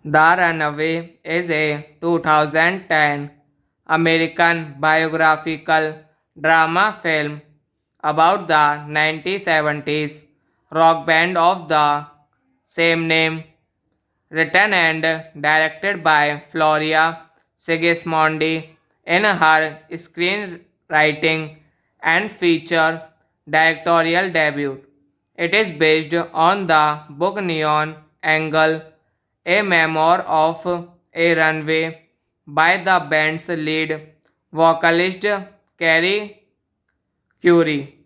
The Runaway is a 2010 American biographical drama film about the 1970s rock band of the same name, written and directed by Floria Sigismondi in her screenwriting and feature directorial debut. It is based on the book Neon Angle, a memoir of a runway by the band's lead vocalist Carrie Curie.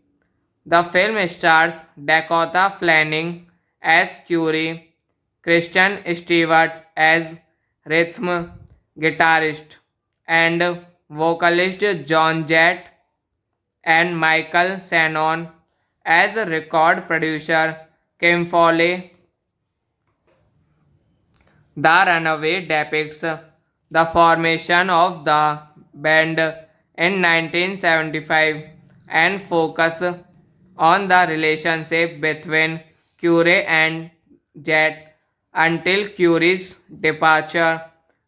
The film stars Dakota Fanning as Curie, Kristen Stewart as rhythm guitarist, and vocalist John Jett, and Michael Shannon as record producer Kim Foley. The Runaway depicts the formation of the band in 1975 and focus on the relationship between Curie and Jet until Curie's departure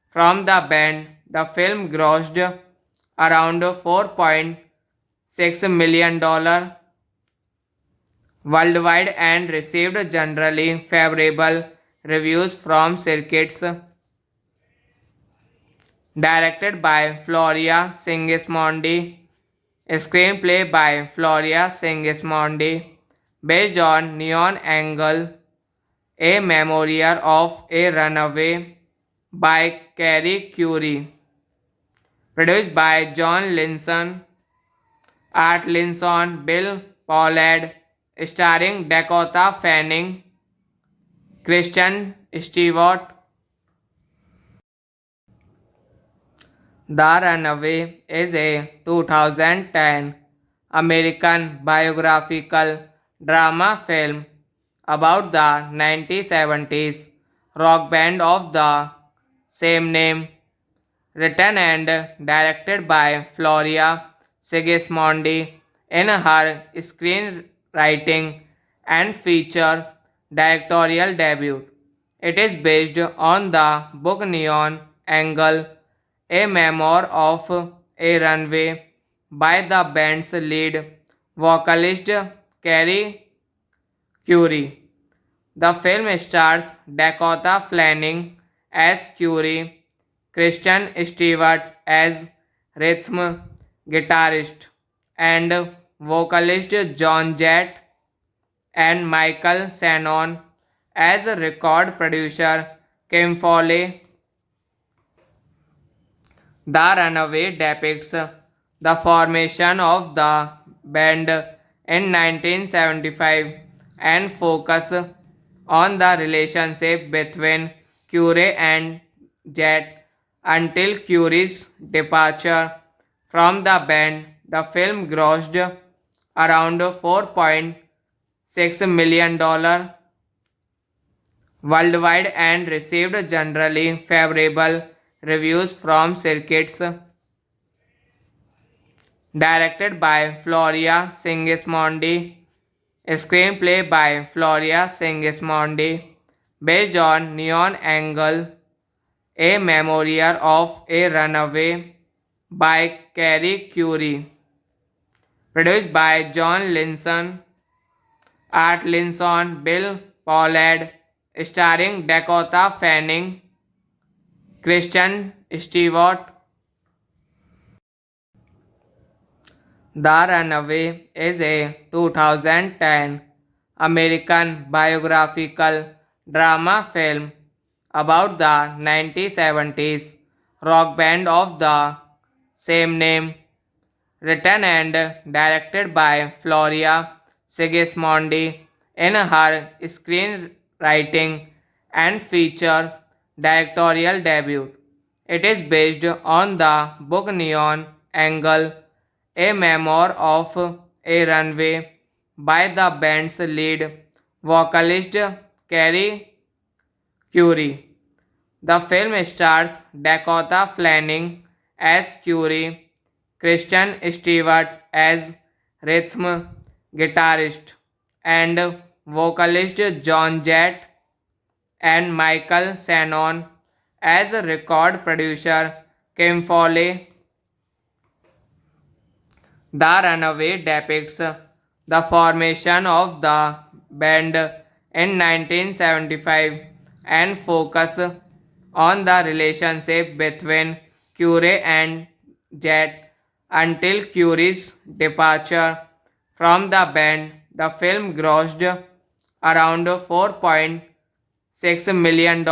from the band. The film grossed around $4.6 million worldwide and received generally favorable reviews from critics. Directed by Floria Sigismondi, screenplay by Floria Sigismondi, based on Neon Angle, a memoir of a runaway by Carrie Curie, produced by John Linson, Art Linson, Bill Pollard, starring Dakota Fanning, Kristen Stewart. The Runaway is a 2010 American biographical drama film about the 1970s rock band of the same name, written and directed by Floria Sigismondi in her screenwriting and feature directorial debut. It is based on the book Neon Angle, a memoir of a runway by the band's lead vocalist Carrie Curie. The film stars Dakota Fanning as Curie, Kristen Stewart as rhythm guitarist, and vocalist John Jett, and Michael Shannon as record producer Kim Foley. The Runaway depicts the formation of the band in 1975 and focus on the relationship between Curie and Jet until Curie's departure from the band. The film grossed around $4.6 million worldwide and received generally favorable reviews from critics. Directed by Floria Sigismondi, screenplay by Floria Sigismondi, based on Neon Angle, A Memoir of a Runaway by Carrie Curie, produced by John Linson, Art Linson, Bill Pollard, starring Dakota Fanning, Kristen Stewart. The Runaway is a 2010 American biographical drama film about the 1970s rock band of the same name, written and directed by Floria Sigismondi in her screenwriting and feature directorial debut. It is based on the book Neon Angle, a memoir of a runway by the band's lead vocalist Carrie Curie. The film stars Dakota Fanning as Curie, Kristen Stewart as rhythm guitarist and vocalist John Jett, and Michael Shannon as record producer Kim Foley. The Runaway depicts the formation of the band in 1975 and focus on the relationship between Curie and Jett until Curie's departure from the band. The film grossed around $4.6 million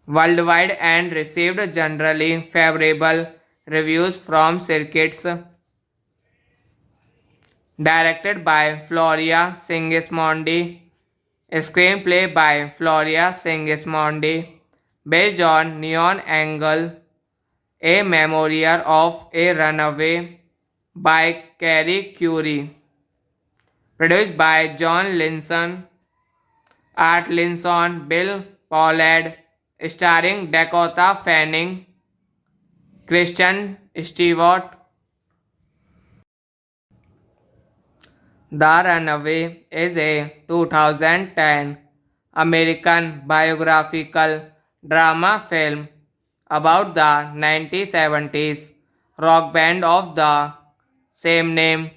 worldwide and received generally favorable reviews from critics. Directed by Floria Sigismondi, screenplay by Floria Sigismondi, based on Neon Angle, A Memoir of a Runaway by Carrie Curie, produced by John Linson, Art Linson, Bill Pollard, starring Dakota Fanning, Kristen Stewart. The Runaway is a 2010 American biographical drama film about the 1970s rock band of the same name,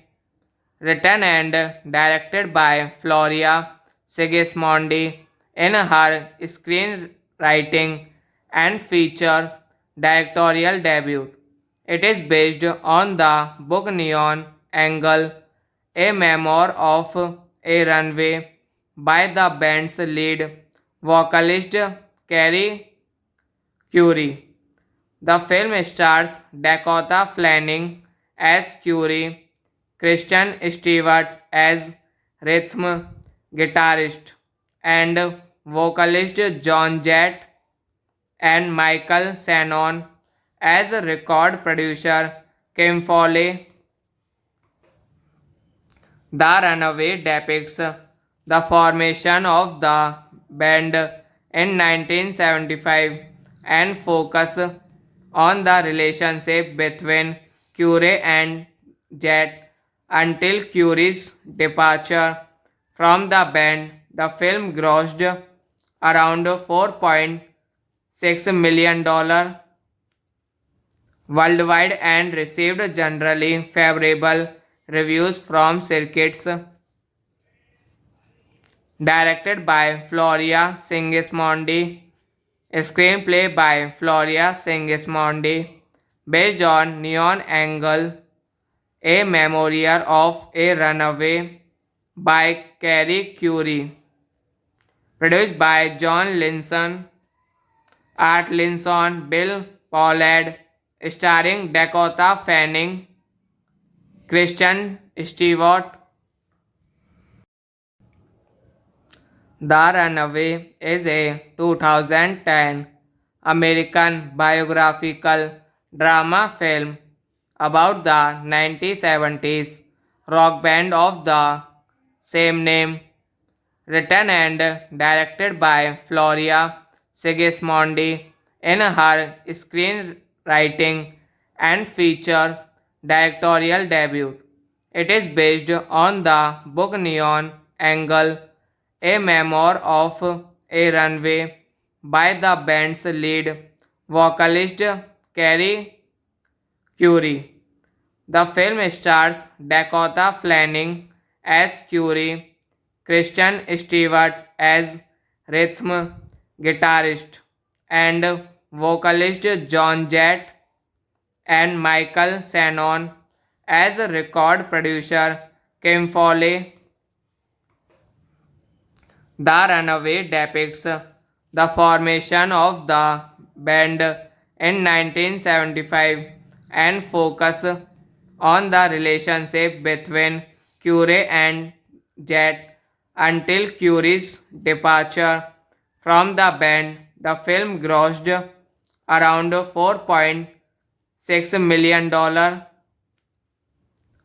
written and directed by Floria Sigismondi in her screenwriting and feature directorial debut. It is based on the book Neon Angle, a memoir of a runway by the band's lead vocalist Carrie Curie. The film stars Dakota Fanning as Curie, Kristen Stewart as rhythm guitarist and vocalist John Jett, and Michael Shannon as record producer Kim Foley. The Runaway depicts the formation of the band in 1975 and focus on the relationship between Curie and Jett until Curie's departure from the band. The film grossed around $4.6 million worldwide and received generally favorable reviews from critics. Directed by Floria Sigismondi, screenplay by Floria Sigismondi, based on Neon Angle, A Memoir of a Runaway by Carrie Curie, produced by John Linson, Art Linson, Bill Pollard, starring Dakota Fanning, Kristen Stewart. The Runaway is a 2010 American biographical drama film about the 1970s rock band of the same name, written and directed by Floria Sigismondi in her screenwriting and feature directorial debut. It is based on the book Neon Angle, a memoir of a runway by the band's lead vocalist Carrie Curie. The film stars Dakota Fanning as Curie, Kristen Stewart as rhythm guitarist, and vocalist John Jett, and Michael Shannon as a record producer Kim Foley. The Runaway depicts the formation of the band in 1975 and focus on the relationship between Curie and Jet until Curie's departure from the band. The film grossed around $4.6 million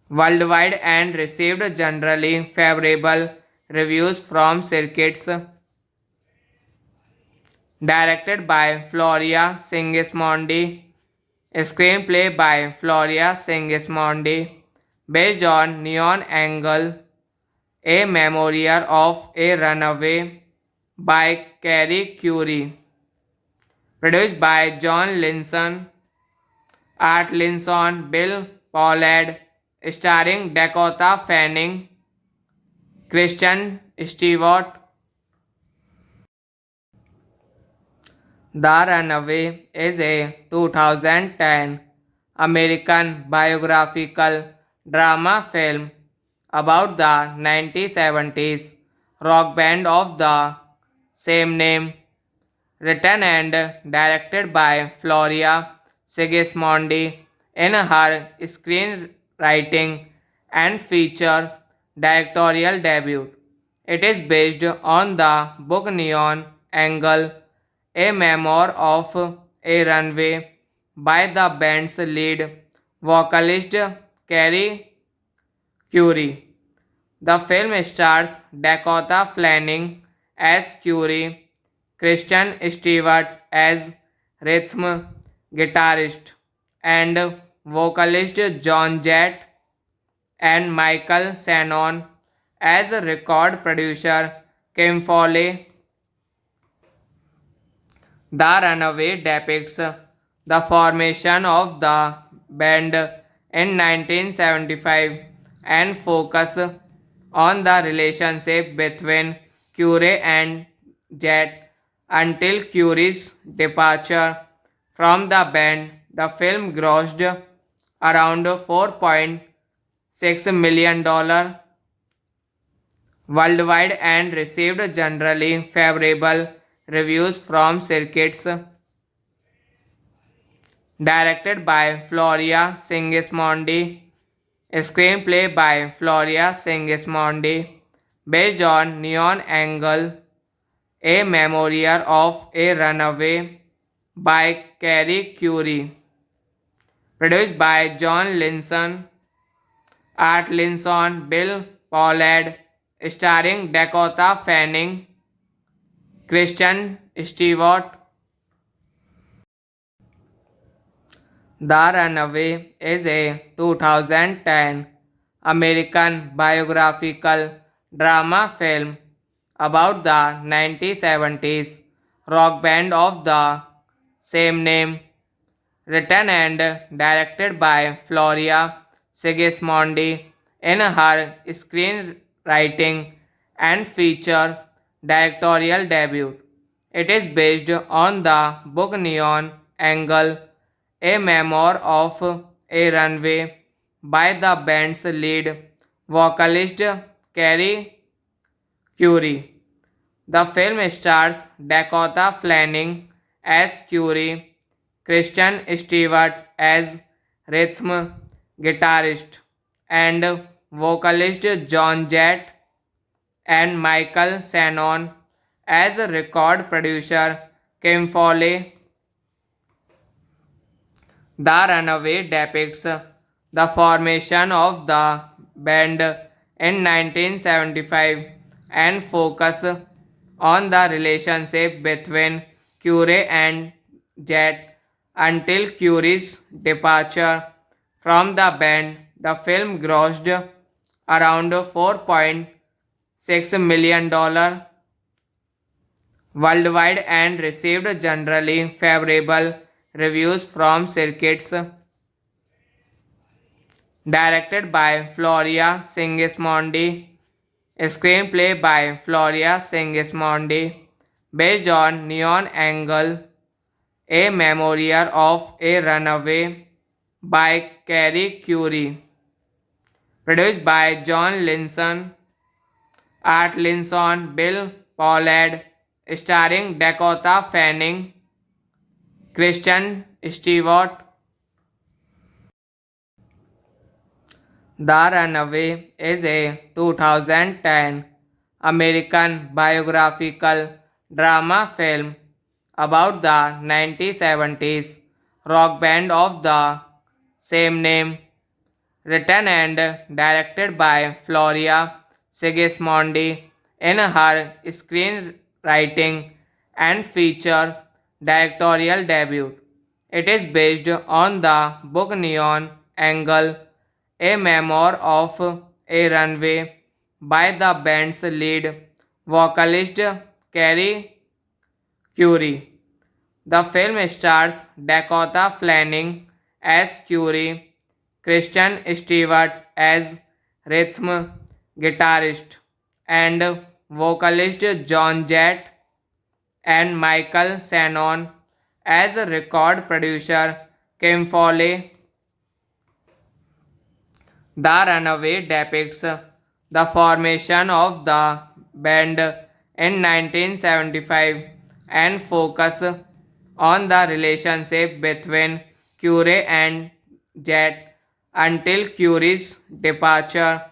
worldwide and received generally favorable reviews from critics. Directed by Floria Sigismondi, screenplay by Floria Sigismondi, based on Neon Angle, a memoir of a runaway by Carrie Curie, produced by John Linson, Art Linson, Bill Pollard, starring Dakota Fanning, Kristen Stewart. The Runaway is a 2010 American biographical drama film about the 1970s rock band of the same name, written and directed by Floria Sigismondi in her screenwriting and feature directorial debut. It is based on the book Neon Angle, a memoir of a runway by the band's lead vocalist Carrie Curie. The film stars Dakota Fanning as Curie, Kristen Stewart as rhythm guitarist, and vocalist John Jett, and Michael Shannon as a record producer Kim Foley. The Runaway depicts the formation of the band in 1975 and focus on the relationship between Curie and Jet until Curie's departure from the band. The film grossed around $4.6 million worldwide and received generally favorable reviews from critics. Directed by Floria Sigismondi, screenplay by Floria Sigismondi, based on Neon Angle, a memoir of a runaway by Carrie Curie, produced by John Linson, Art Linson, Bill Pollard, starring Dakota Fanning, Kristen Stewart. The Runaway is a 2010 American biographical drama film about the 1970s rock band of the same name, written and directed by Floria Sigismondi in her screenwriting and feature directorial debut. It is based on the book Neon Angle, a memoir of a runway by the band's lead vocalist Carrie Curie. The film stars Dakota Fanning as Curie, Kristen Stewart as rhythm guitarist, and vocalist John Jett, and Michael Shannon as a record producer Kim Foley. The Runaway depicts the formation of the band in 1975 and focus on the relationship between Curie and Jet until Curie's departure from the band. The film grossed around $4.6 million worldwide and received generally favorable reviews from critics. Directed by Floria Sigismondi, screenplay by Floria Sigismondi, based on Neon Angle, A Memoir of a Runaway by Carrie Curie, produced by John Linson, Art Linson, Bill Pollard, starring Dakota Fanning, Kristen Stewart. The Runaway is a 2010 American biographical drama film about the 1970s rock band of the same name, written and directed by Floria Sigismondi in her screenwriting and feature directorial debut. It is based on the book Neon Angle, a memoir of a runway by the band's lead vocalist Carrie Curie. The film stars Dakota Fanning as Curie, Kristen Stewart as rhythm guitarist and vocalist John Jett, and Michael Shannon as record producer Kim Foley. The Runaway depicts the formation of the band in 1975 and focus on the relationship between Curie and Jet until Curie's departure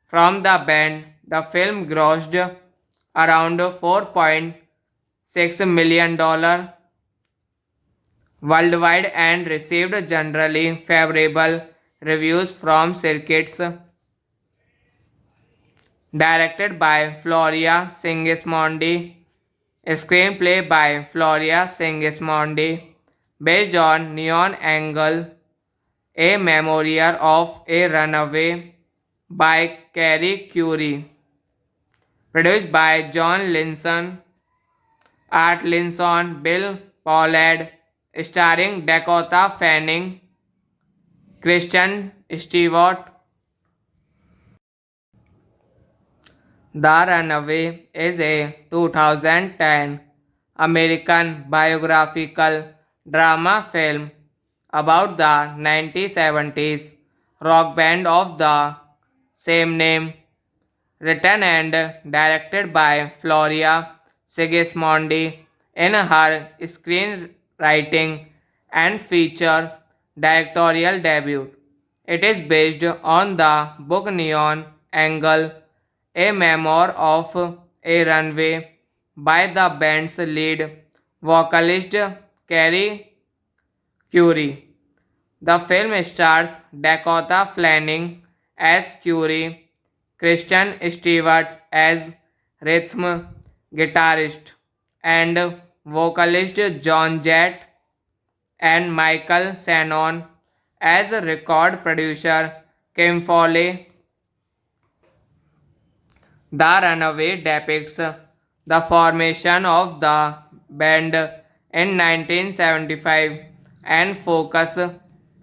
from the band. The film grossed around $4.6 million worldwide and received generally favorable reviews from critics. Directed by Floria Sigismondi, screenplay by Floria Sigismondi, based on Neon Angle, A Memoir of a Runaway by Carrie Curie, produced by John Linson, Art Linson, Bill Pollard, starring Dakota Fanning, Kristen Stewart. The Runaway is a 2010 American biographical drama film about the 1970s rock band of the same name, written and directed by Floria Sigismondi in her screenwriting and feature directorial debut. It is based on the book Neon Angle, a memoir of a runway by the band's lead vocalist Carrie Curie. The film stars Dakota Fanning as Curie, Kristen Stewart as rhythm guitarist and vocalist John Jett, and Michael Shannon as record producer Kim Foley. The Runaway depicts the formation of the band in 1975 and focus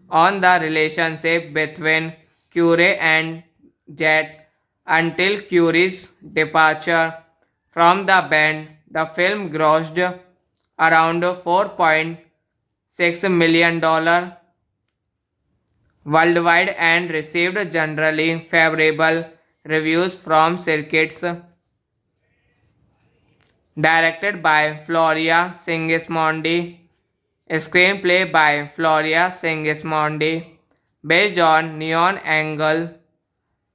on the relationship between Curie and Jet until Curie's departure from the band. The film grossed around $4.6 million worldwide and received generally favorable reviews from critics. Directed by Floria Sigismondi, screenplay by Floria Sigismondi, based on Neon Angle,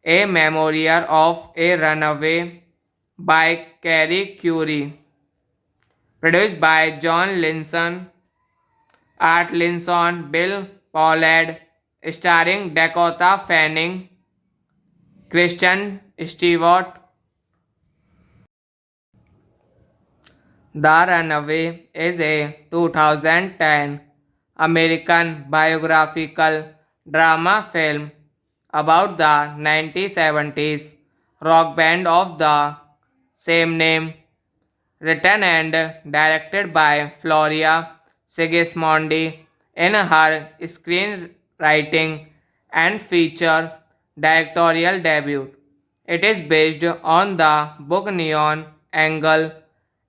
A Memoir of a Runaway by Carrie Curie, produced by John Linson, Art Linson, Bill Pollard, starring Dakota Fanning, Kristen Stewart. The Runaway is a 2010 American biographical drama film about the 1970s rock band of the same name, written and directed by Floria Sigismondi in her screenwriting and feature directorial debut. It is based on the book Neon Angle,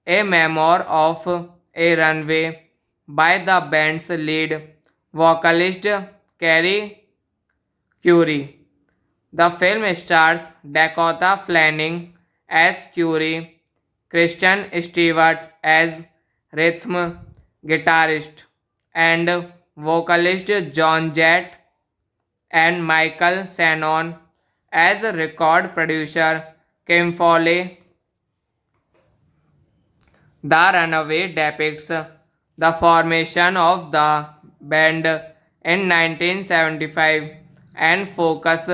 a memoir of a runway by the band's lead vocalist Carrie Curie. The film stars Dakota Fanning as Curie, Kristen Stewart as rhythm guitarist and vocalist John Jett, and Michael Shannon as record producer Kim Foley. The Runaway depicts the formation of the band in 1975 and focus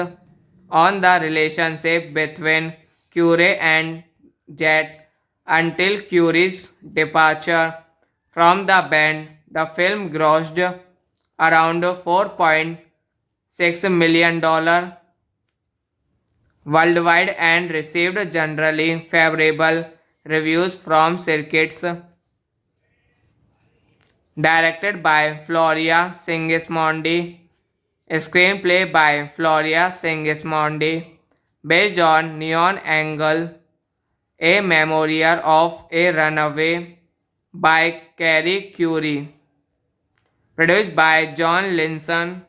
on the relationship between Curie and Jett until Curie's departure from the band. The film grossed around $4.6 million worldwide and received generally favorable reviews from critics. Directed by Floria Sigismondi, screenplay by Floria Sigismondi, based on Neon Angle, a memoir of a runaway by Carrie Curie, produced by John Linson,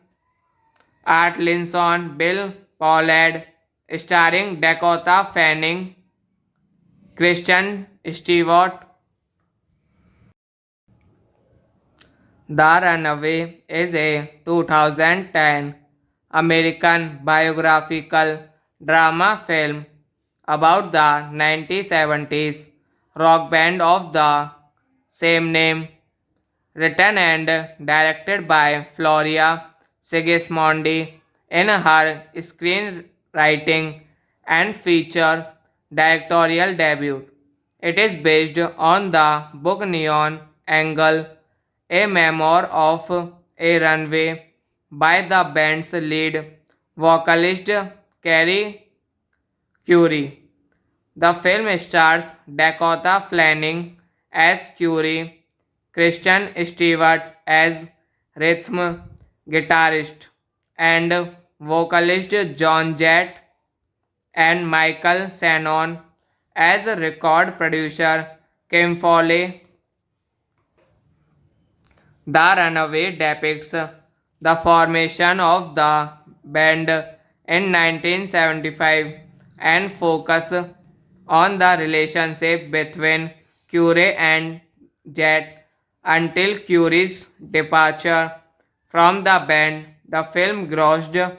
Art Linson, Bill Pollard, starring Dakota Fanning, Kristen Stewart. The Runaway is a 2010 American biographical drama film about the 1970s rock band of the same name, written and directed by Floria Sigismondi in her screenwriting and feature directorial debut. It is based on the book Neon Angle, a memoir of a runway by the band's lead vocalist Carrie Curie. The film stars Dakota Fanning as Curie, Kristen Stewart as rhythm guitarist and vocalist John Jett, and Michael Shannon as record producer Kim Foley. The Runaway depicts the formation of the band in 1975 and focus on the relationship between Curie and Jett until Curie's departure from the band. The film grossed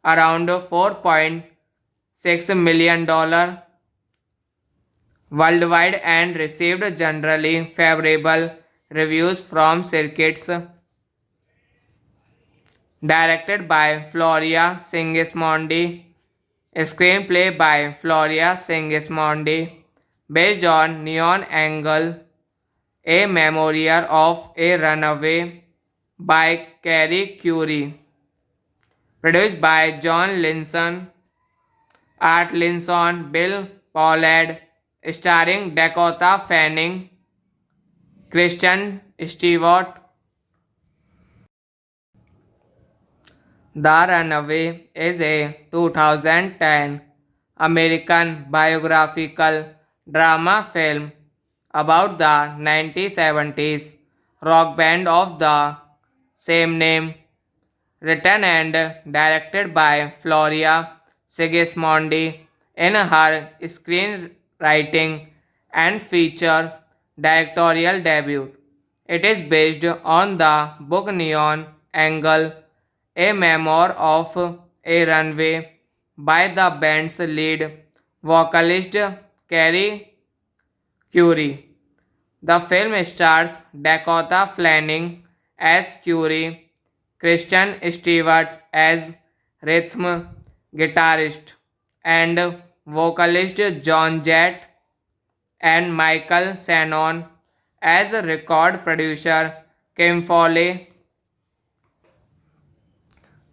around $4.6 million worldwide and received generally favorable reviews from critics. Directed by Floria Sigismondi, screenplay by Floria Sigismondi, based on Neon Angle, a memoir of a runaway by Carrie Curie, produced by John Linson, Art Linson, Bill Pollard, starring Dakota Fanning, Kristen Stewart. The Runaway is a 2010 American biographical drama film about the 1970s rock band of the same name, written and directed by Floria Sigismondi in her screenwriting and feature directorial debut. It is based on the book Neon Angle, a memoir of a runway by the band's lead vocalist Carrie Curie. The film stars Dakota Fanning as Curie, Kristen Stewart as rhythm guitarist and vocalist John Jett, and Michael Shannon as a record producer Kim Foley.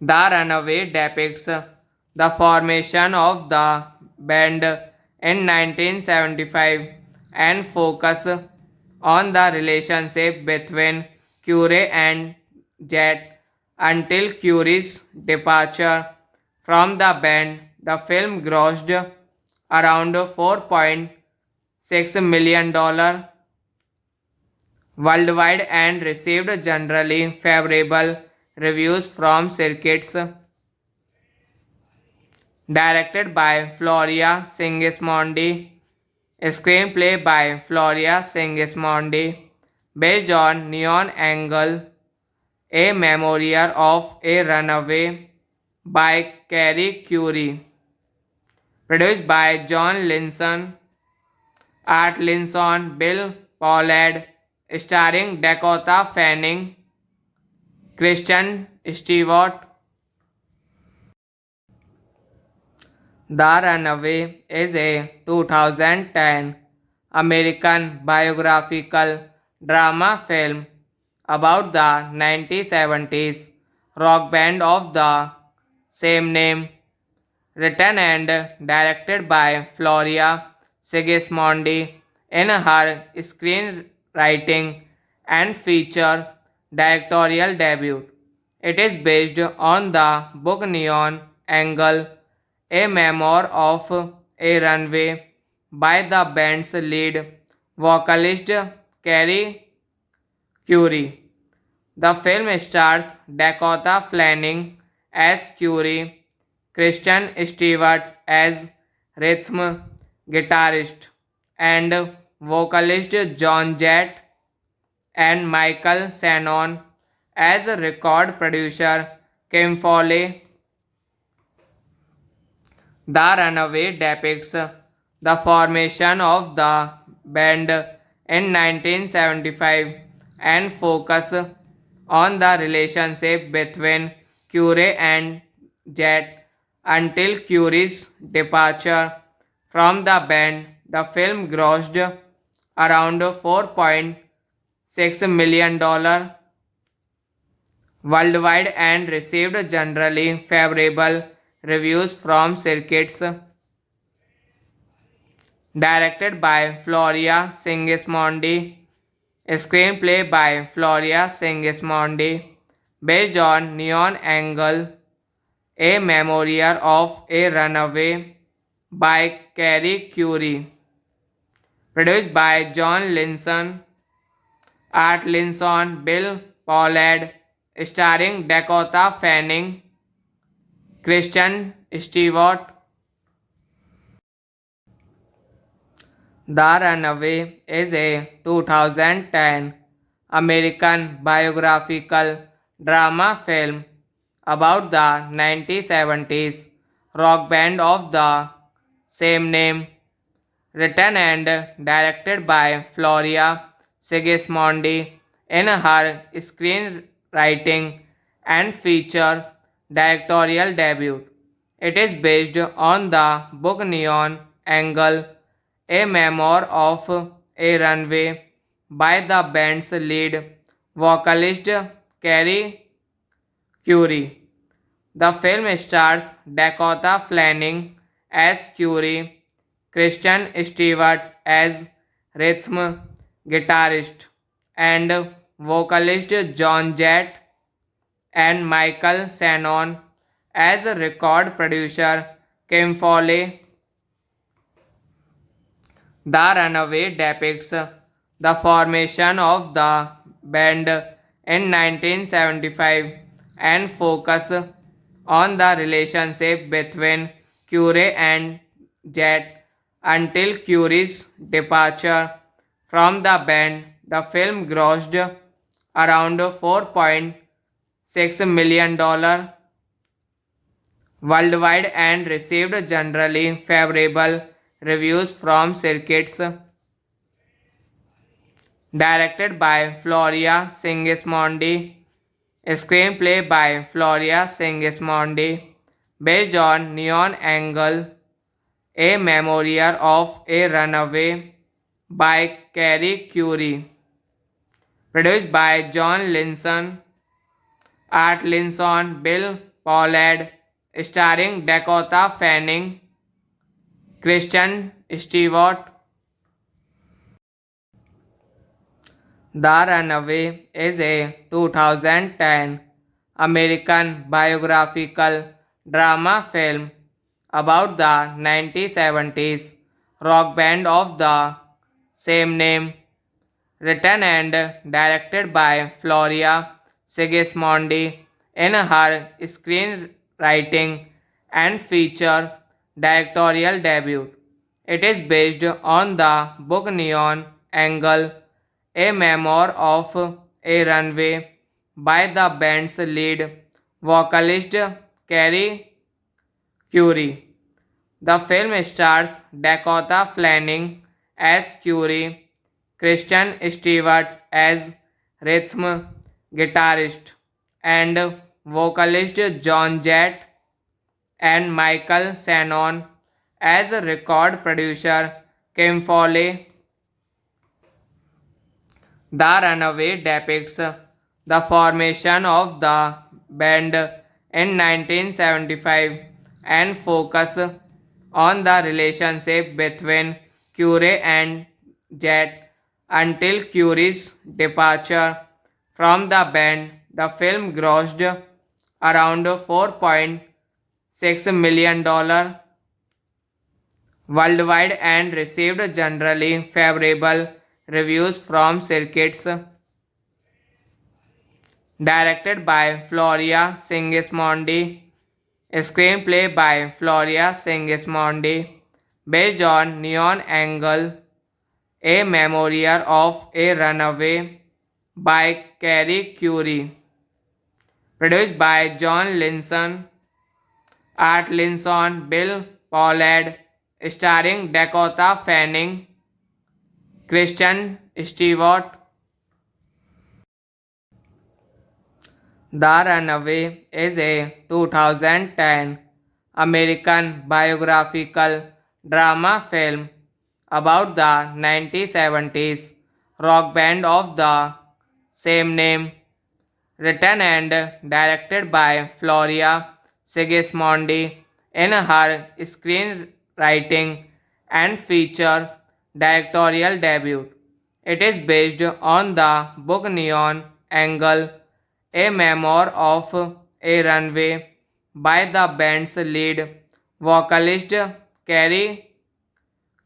The Runaway depicts the formation of the band in 1975 and focus on the relationship between Curie and Jet until Curie's departure from the band. The film grossed around $4.6 million worldwide and received generally favorable reviews from critics. Directed by Floria Sigismondi, screenplay by Floria Sigismondi, based on Neon Angle, A Memoir of a Runaway by Carrie Curie, produced by John Linson, Art Linson, Bill Pollard, starring Dakota Fanning, Kristen Stewart. The Runaway is a 2010 American biographical drama film about the 1970s rock band of the same name, written and directed by Floria Sigismondi in her screenwriting and feature directorial debut. It is based on the book Neon Angle, a memoir of a runway by the band's lead vocalist Carrie Curie. The film stars Dakota Fanning as Curie, Kristen Stewart as rhythm guitarist and vocalist John Jett, and Michael Shannon as a record producer Kim Foley. The Runaway depicts the formation of the band in 1975 and focus on the relationship between Curie and Jet until Curie's departure from the band. The film grossed around $4.6 million worldwide and received generally favorable reviews from critics. Directed by Floria Sigismondi, screenplay by Floria Sigismondi, based on Neon Angle, A Memoir of a Runaway by Carrie Curie, produced by John Linson, Art Linson, Bill Pollard, starring Dakota Fanning, Kristen Stewart. The Runaway is a 2010 American biographical drama film about the 1970s rock band of the same name, written and directed by Floria Sigismondi in her screenwriting and feature directorial debut. It is based on the book Neon Angle, a memoir of a runway by the band's lead vocalist Carrie Curie. The film stars Dakota Fanning as Curie, Kristen Stewart as rhythm guitarist and vocalist John Jett, and Michael Shannon as a record producer Kim Foley. The Runaway depicts the formation of the band in 1975 and focus on the relationship between Curie and Jet until Curie's departure from the band. The film grossed around $4.6 million worldwide and received generally favorable reviews from critics. Directed by Floria Sigismondi, A screenplay by Floria Sigismondi, based on Neon Angle, A Memoir of a Runaway by Carrie Curie, produced by John Linson, Art Linson, Bill Pollard, starring Dakota Fanning, Kristen Stewart. The Runaway is a 2010 American biographical drama film about the 1970s rock band of the same name, written and directed by Floria Sigismondi in her screenwriting and feature directorial debut. It is based on the book Neon Angle, a memoir of a runway by the band's lead vocalist Carrie Curie. The film stars Dakota Fanning as Curie, Kristen Stewart as rhythm guitarist, and vocalist John Jett, and Michael Shannon as record producer Kim Foley. The Runaway depicts the formation of the band in 1975 and focus on the relationship between Curie and Jet until Curie's departure from the band. The film grossed around $4.6 million worldwide and received generally favorable reviews from critics. Directed by Floria Sigismondi, screenplay by Floria Sigismondi, based on Neon Angle, a memoir of a runaway by Carrie Curie, produced by John Linson, Art Linson, Bill Pollard, starring Dakota Fanning, Kristen Stewart. The Runaway is a 2010 American biographical drama film about the 1970s rock band of the same name, written and directed by Floria Sigismondi in her screenwriting and feature directorial debut. It is based on the book Neon Angle, a memoir of a runway by the band's lead vocalist Carrie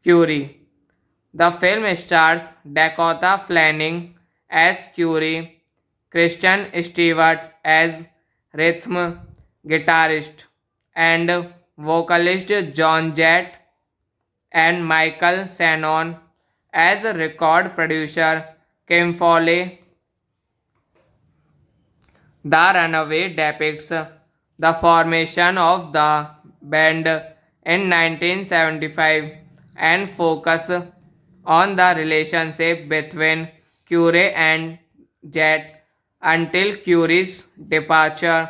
Curie. The film stars Dakota Fanning as Curie, Kristen Stewart as rhythm guitarist, and vocalist John Jett, and Michael Shannon as record producer Kim Foley. The Runaway depicts the formation of the band in 1975 and focus on the relationship between Curie and Jet until Curie's departure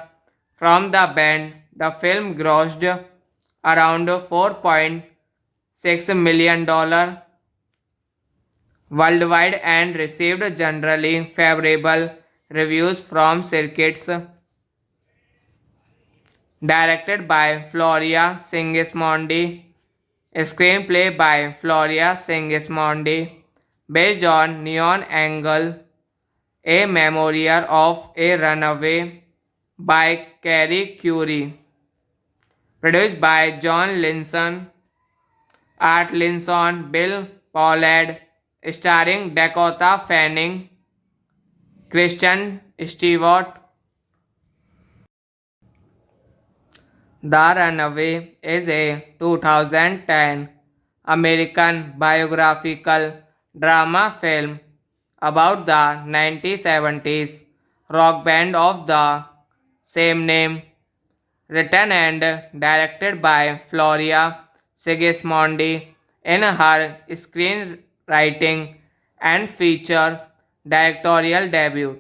from the band. The film grossed around $4.6 million worldwide and received generally favorable reviews from critics. Directed by Floria Sigismondi, screenplay by Floria Sigismondi, based on Neon Angle, a memoir of a runaway by Carrie Curie, produced by John Linson, Art Linson, Bill Pollard, starring Dakota Fanning, Kristen Stewart. The Runaway is a 2010 American biographical drama film about the 1970s rock band of the same name, written and directed by Floria Sigismondi in her screenwriting and feature directorial debut.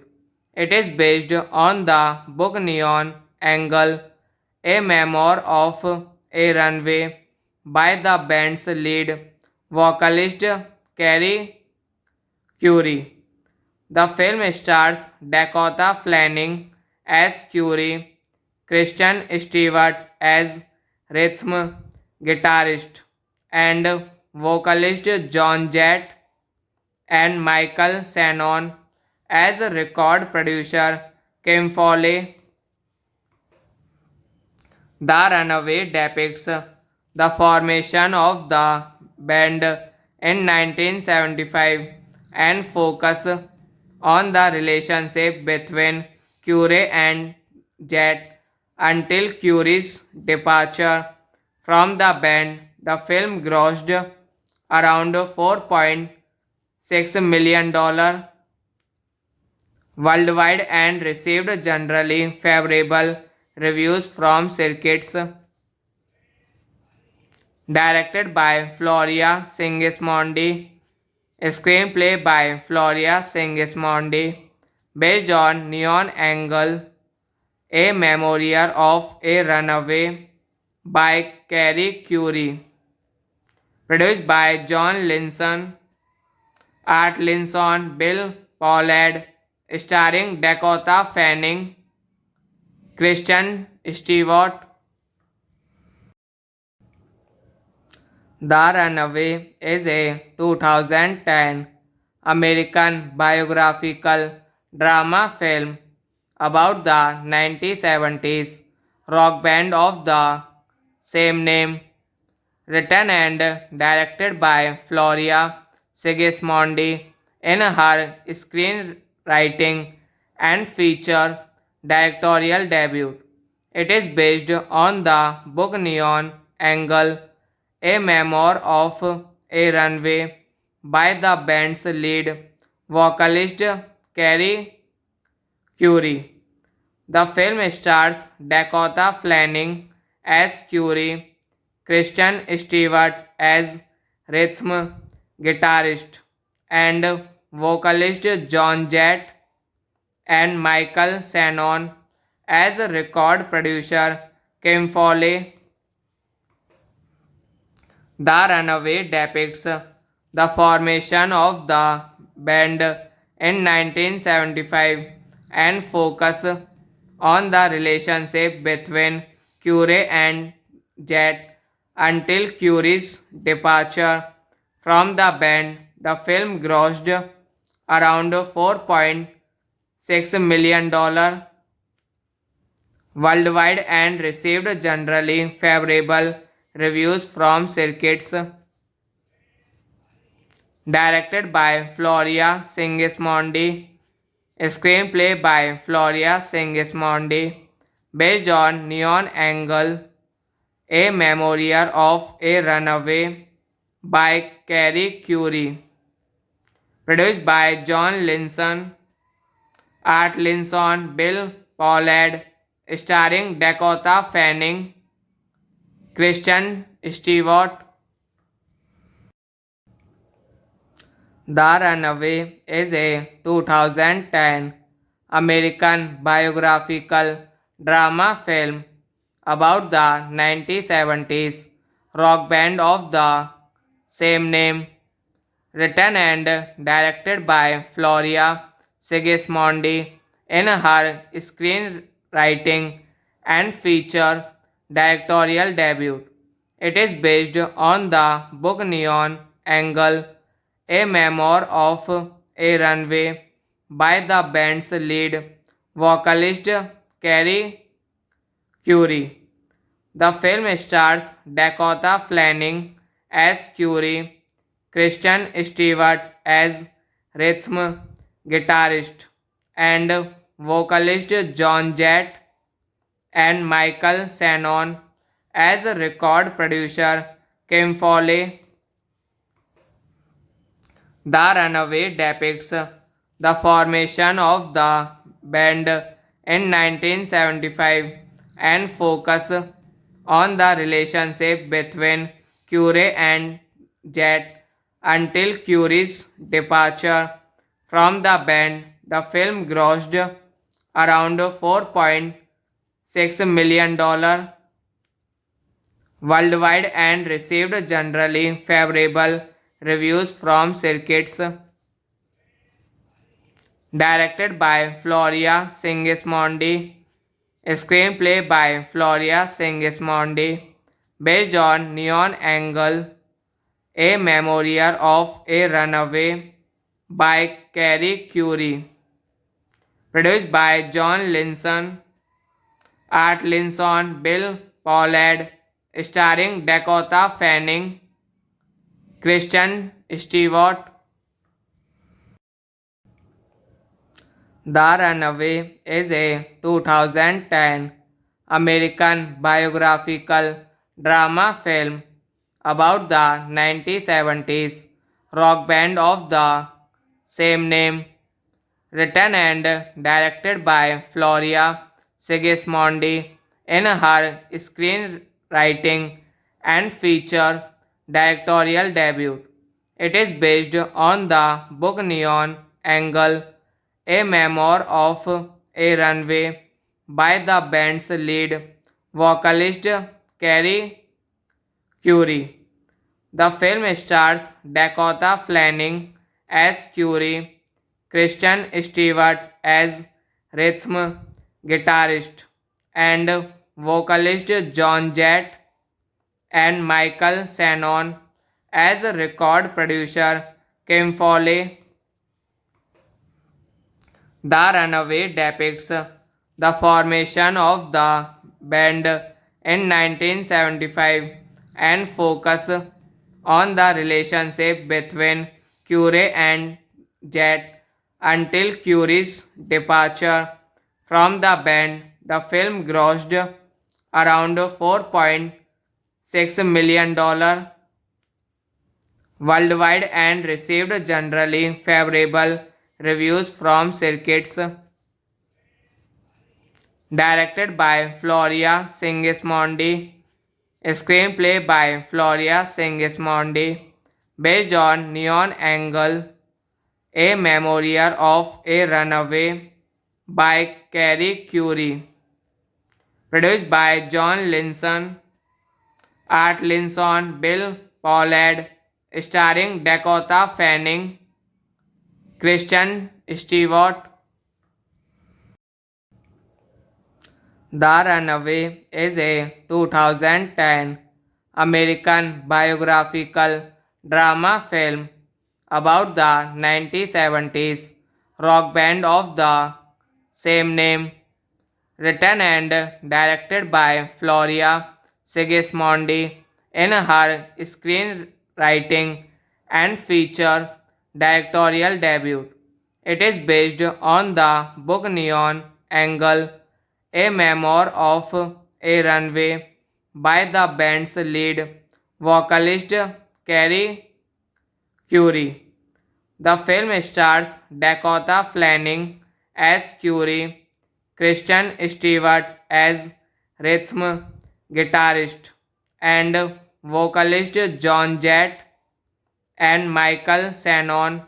It is based on the book Neon Angle, a memoir of a runway by the band's lead vocalist Carrie Curie. The film stars Dakota Fanning as Curie, Kristen Stewart as rhythm guitarist, and vocalist John Jett and Michael Shannon as a record producer Kim Foley. The Runaway depicts the formation of the band in 1975 and focus on the relationship between Curie and Jett until Curie's departure from the band. The film grossed around $4.6 million worldwide and received generally favorable reviews from critics. Directed by Floria Sigismondi, screenplay by Floria Sigismondi, based on Neon Angle, a memoir of a runaway by Carrie Curie, produced by John Linson, Art Linson, Bill Pollard, starring Dakota Fanning, Kristen Stewart. The Runaway is a 2010 American biographical drama film about the 1970s rock band of the same name, written and directed by Floria Sigismondi in her screenwriting and feature directorial debut. It is based on the book Neon Angle, a memoir of a runway by the band's lead vocalist Carrie Curie. The film stars Dakota Fanning as Curie, Kristen Stewart as rhythm guitarist, and vocalist John Jett and Michael Shannon as a record producer Kim Foley. The Runaway depicts the formation of the band in 1975 and focus on the relationship between Curie and Jett until Curie's departure from the band. The film grossed around $4.6 million worldwide and received generally favorable reviews from critics. Directed by Floria Sigismondi, screenplay by Floria Sigismondi, based on Neon Angle, a memoir of a runaway by Carrie Curie, produced by John Linson, Art Linson, Bill Pollard, starring Dakota Fanning, Kristen Stewart. The Runaway is a 2010 American biographical drama film about the 1970s rock band of the same name, written and directed by Floria Sigismondi in her screenwriting and feature directorial debut. It is based on the book Neon Angle, a memoir of a runway by the band's lead vocalist Carrie Curie. The film stars Dakota Fanning as Curie, Kristen Stewart as rhythm guitarist, and vocalist John Jett and Michael Shannon as a record producer Kim Foley. The Runaway depicts the formation of the band in 1975 and focus on the relationship between Curie and Jett until Curie's departure from the band. The film grossed around $4.6 million worldwide and received generally favorable reviews from critics. Directed by Floria Sigismondi, screenplay by Floria Sigismondi, based on Neon Angle, A Memoir of a Runaway by Carrie Curie, produced by John Linson, Art Linson, Bill Pollard, starring Dakota Fanning, Kristen Stewart. The Runaway is a 2010 American biographical drama film about the 1970s rock band of the same name, written and directed by Floria Sigismondi in her screenwriting and feature directorial debut. It is based on the book Neon Angle, a memoir of a runway by the band's lead vocalist Carrie Curie. The film stars Dakota Fanning as Curie, Kristen Stewart as rhythm guitarist and vocalist John Jett, and Michael Shannon as record producer Kim Foley. The Runaway depicts the formation of the band in 1975 and focus on the relationship between Curie and Jett until Curie's departure from the band. The film grossed around $4.6 million worldwide and received generally favorable reviews from critics. Directed by Floria Sigismondi, screenplay by Floria Sigismondi, based on Neon Angle, A Memoir of a Runaway by Carrie Curie, produced by John Linson, Art Linson, Bill Pollard, starring Dakota Fanning, Kristen Stewart. The Runaway is a 2010 American biographical drama film about the 1970s rock band of the same name, written and directed by Floria Sigismondi in her screenwriting and feature directorial debut. It is based on the book Neon Angle, a memoir of a runway by the band's lead vocalist Carrie Curie. The film stars Dakota Fanning as Curie, Kristen Stewart as rhythm guitarist and vocalist John Jett, and Michael Shannon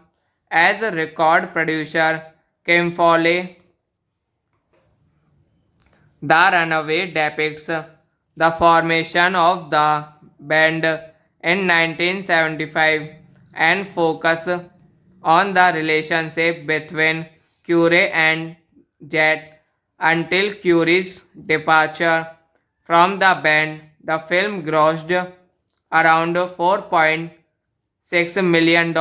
as record producer Kim Foley. The Runaway depicts the formation of the band in 1975 and focus on the relationship between Curie and Jett until Curie's departure from the band. The film grossed around $4.6 million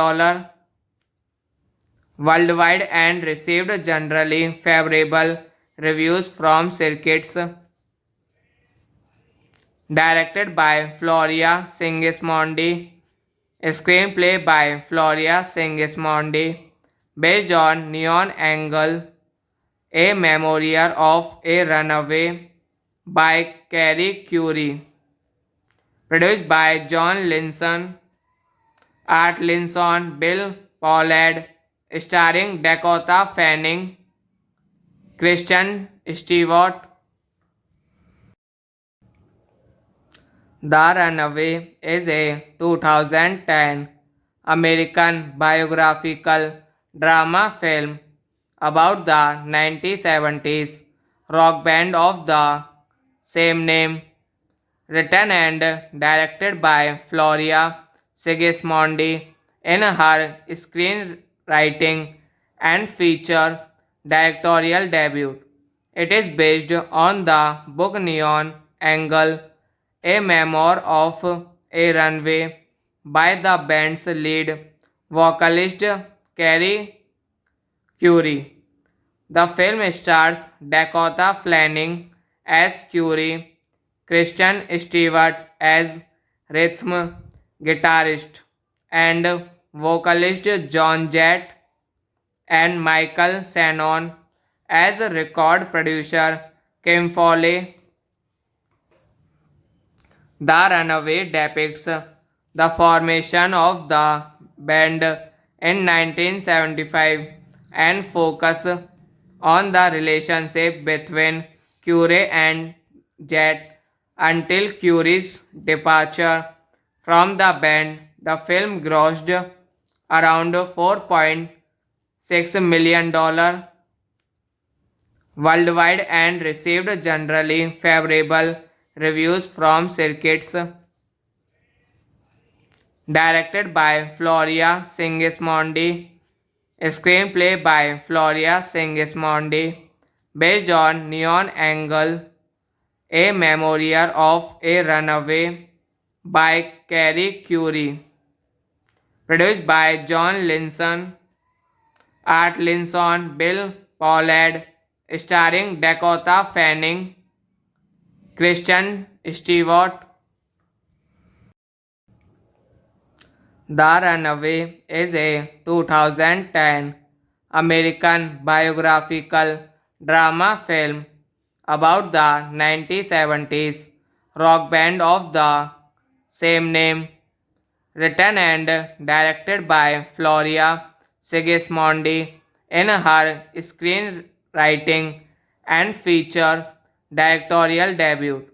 worldwide and received generally favorable reviews from critics. Directed by Floria Sigismondi, screenplay by Floria Sigismondi, based on Neon Angle, a memoir of a runaway by Carrie Curie, produced by John Linson, Art Linson, Bill Pollard, starring Dakota Fanning, Kristen Stewart. The Runaway is a 2010 American biographical drama film about the 1970s rock band of the same name, written and directed by Floria Sigismondi in her screenwriting and feature directorial debut. It is based on the book Neon Angle, a memoir of a runway by the band's lead vocalist Carrie Curie. The film stars Dakota Fanning as Curie, Kristen Stewart as rhythm guitarist, and vocalist John Jett and Michael Shannon as record producer Kim Foley. The Runaway depicts the formation of the band in 1975 and focus on the relationship between Curie and Jet until Curie's departure from the band. The film grossed around $4.6 million worldwide and received generally favorable reviews from circuits. Directed by Floria Sigismondi, screenplay by Floria Sigismondi, based on Neon Angle, a memoir of a runaway by Carrie Curie, produced by John Linson, Art Linson, Bill Pollard, starring Dakota Fanning, Kristen Stewart. The Runaway is a 2010 American biographical drama film about the 1970s rock band of the same name, written and directed by Floria Sigismondi in her screenwriting and feature directorial debut.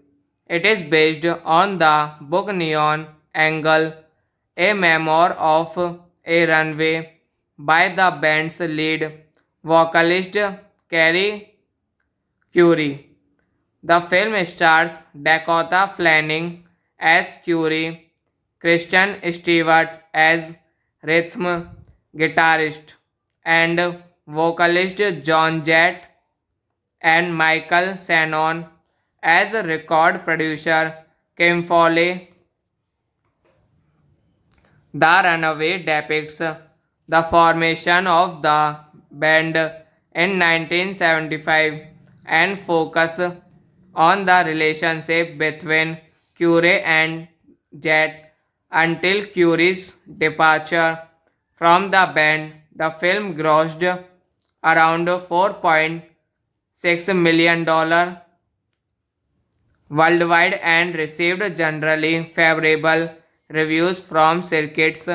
It is based on the book Neon Angle, a memoir of a runway by the band's lead vocalist Carrie Curie. The film stars Dakota Fanning as Curie, Kristen Stewart as rhythm guitarist, and vocalist John Jett and Michael Shannon as record producer Kim Foley. The Runaway depicts the formation of the band in 1975 and focus on the relationship between Curie and Jet until Curie's departure from the band. The film grossed around $4.6 million worldwide and received generally favorable reviews from circuits.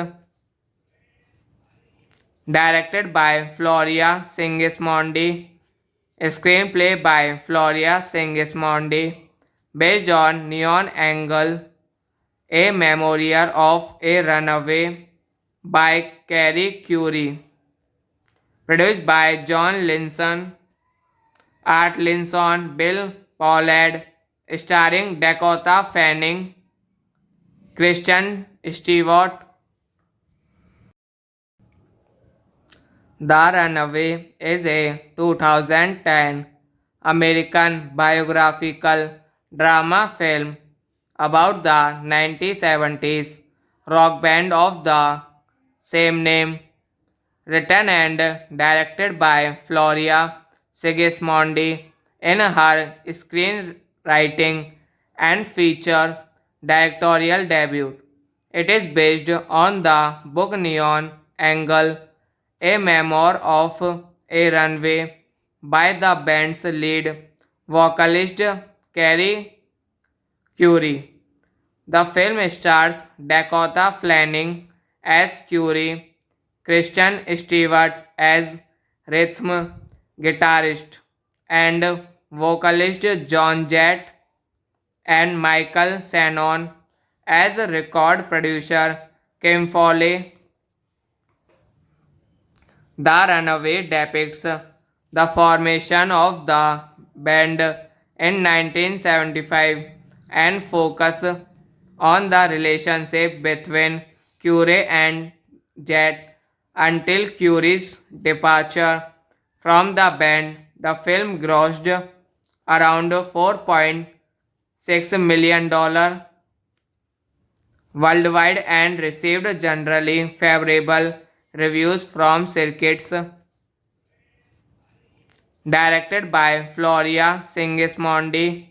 Directed by Floria Sigismondi, screenplay by Floria Sigismondi, based on Neon Angle, a memoir of a runaway by Carrie Curie, produced by John Linson, Art Linson, Bill Pollard, starring Dakota Fanning, Kristen Stewart. The Runaway is a 2010 American biographical drama film about the 1970s rock band of the same name, written and directed by Floria Sigismondi in her screenwriting and feature directorial debut. It is based on the book Neon Angle, a memoir of a runway by the band's lead vocalist Carrie Curie. The film stars Dakota Fanning as Curie, Kristen Stewart as rhythm guitarist, and vocalist John Jett and Michael Shannon as record producer Kim Foley. The Runaway depicts the formation of the band in 1975 and focus on the relationship between Curie and Jet until Curie's departure from the band. The film grossed around $4.6 million worldwide and received generally favorable reviews from critics. Directed by Floria Sigismondi,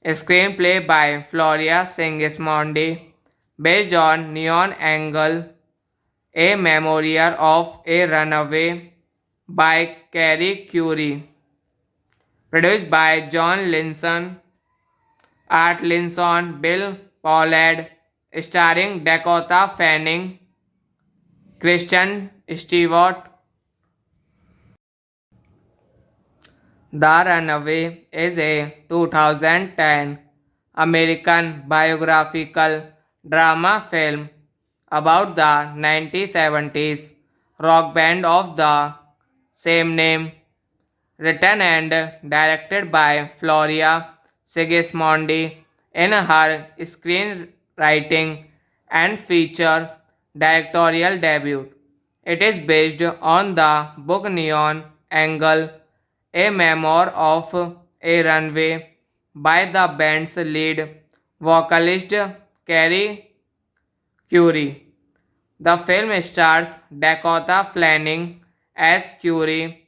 screenplay by Floria Sigismondi, based on Neon Angle, A Memoir of a Runaway by Carrie Curie, produced by John Linson, Art Linson, Bill Pollard, starring Dakota Fanning, Kristen Stewart. The Runaway is a 2010 American biographical drama film about the 1970s rock band of the same name, written and directed by Floria Sigismondi in her screenwriting and feature directorial debut. It is based on the book Neon Angle, a memoir of a runway by the band's lead vocalist Carrie Curie. The film stars Dakota Fanning as Curie,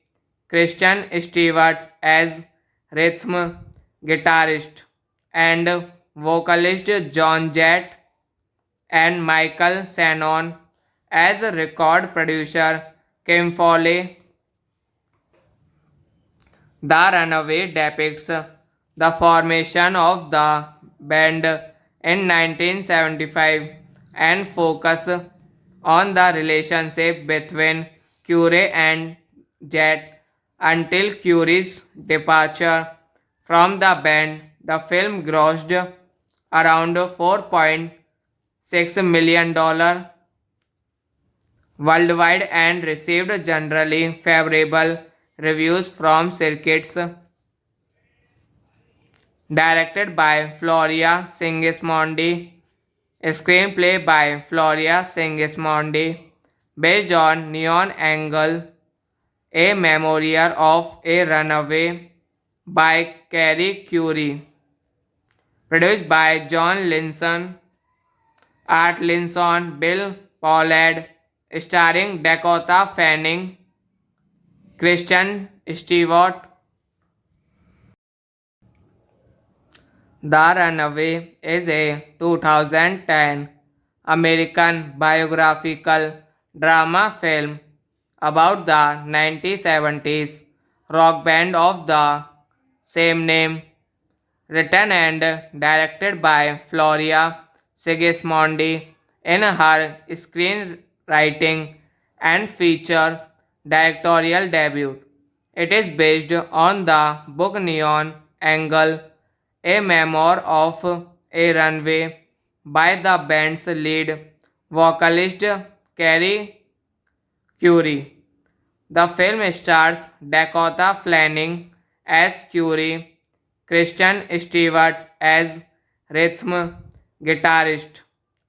Kristen Stewart as rhythm guitarist and vocalist John Jett, and Michael Shannon as record producer Kim Foley. The Runaway depicts the formation of the band in 1975 and focus on the relationship between Curie and Jet until Curie's departure from the band. The film grossed around $4.6 million worldwide and received generally favorable reviews from critics. Directed by Floria Sigismondi, screenplay by Floria Sigismondi, based on Neon Angle, A Memoir of a Runaway by Carrie Curie, produced by John Linson, Art Linson, Bill Pollard, starring Dakota Fanning, Kristen Stewart. The Runaway is a 2010 American biographical drama film about the 1970s rock band of the same name, written and directed by Floria Sigismondi in her screenwriting and feature directorial debut. It is based on the book Neon Angle, a memoir of a runway by the band's lead vocalist Carrie Curie. The film stars Dakota Fanning as Curie, Kristen Stewart as rhythm guitarist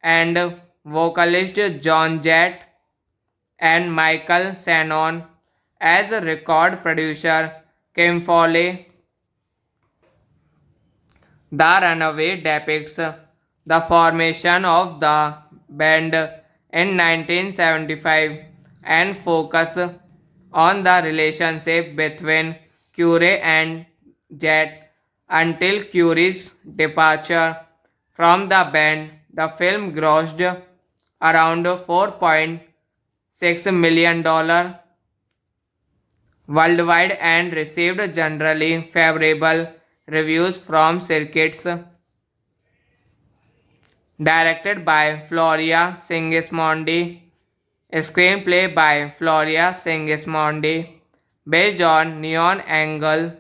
and vocalist John Jett, and Michael Shannon as record producer Kim Foley. The Runaway depicts the formation of the band in 1975 and focus on the relationship between Curie and Jet until Curie's departure from the band. The film grossed around $4.6 million worldwide and received generally favorable reviews from critics. Directed by Floria Sigismondi, screenplay by Floria Sigismondi, based on Neon Angle,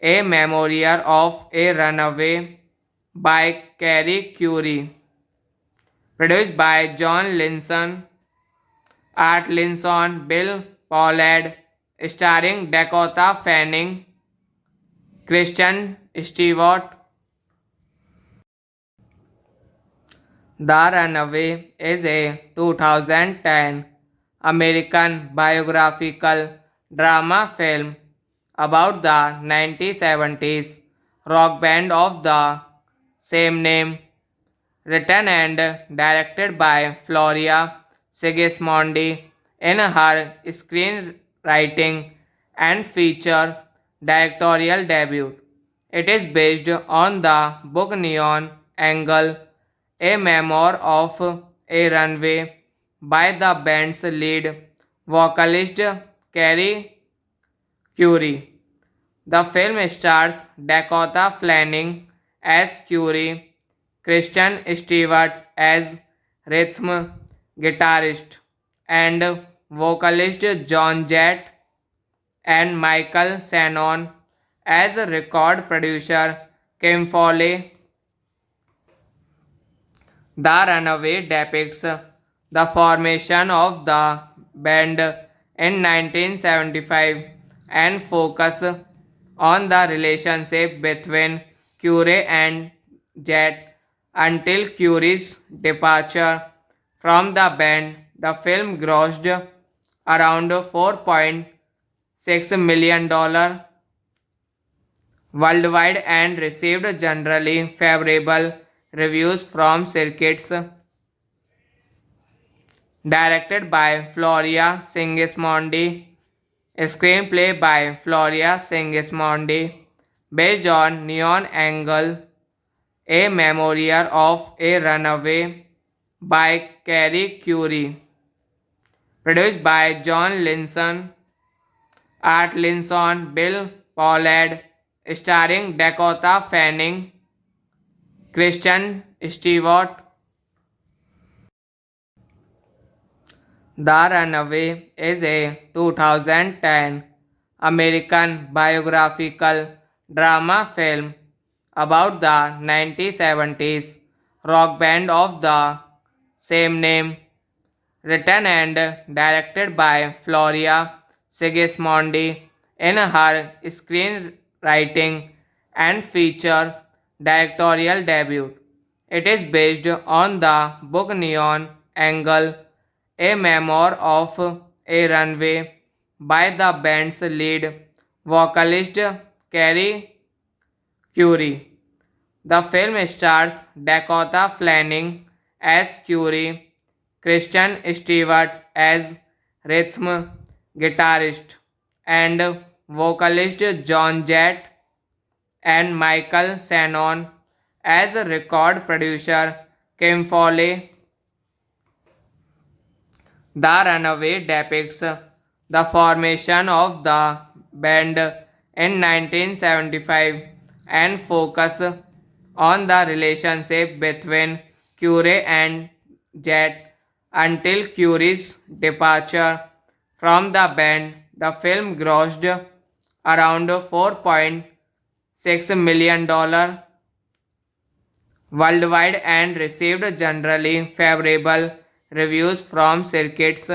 A Memoir of a Runaway by Carrie Curie, produced by John Linson, Art Linson, Bill Pollard, starring Dakota Fanning, Kristen Stewart. The Runaway is a 2010 American biographical drama film about the 1970s rock band of the same name, written and directed by Floria Sigismondi. In her screenwriting and feature directorial debut. It is based on the book Neon Angle, a memoir of a runway by the band's lead vocalist Carrie Curie. The film stars Dakota Fanning as Curie, Kristen Stewart as rhythm guitarist, and vocalist John Jett, and Michael Shannon as a record producer Kim Foley. The Runaway depicts the formation of the band in 1975 and focus on the relationship between Curie and Jett until Curie's departure from the band. The film grossed around $4.6 million worldwide and received generally favorable reviews from critics. Directed by Floria Sigismondi, screenplay by Floria Sigismondi, based on Neon Angle, a memoir of a runaway by Carrie Curie, produced by John Linson, Art Linson, Bill Pollard, starring Dakota Fanning, Kristen Stewart. The Runaway is a 2010 American biographical drama film about the 1970s rock band of the same name, written and directed by Floria Sigismondi. In her screenwriting and feature directorial debut. It is based on the book Neon Angle, a memoir of a runway by the band's lead vocalist Carrie Curie. The film stars Dakota Fanning as Curie, Kristen Stewart as rhythm guitarist, and vocalist John Jett, and Michael Shannon as a record producer Kim Foley. The Runaway depicts the formation of the band in 1975 and focus on the relationship between Curie and Jett until Curie's departure from the band. The film grossed around $4.6 million worldwide and received generally favorable reviews from critics.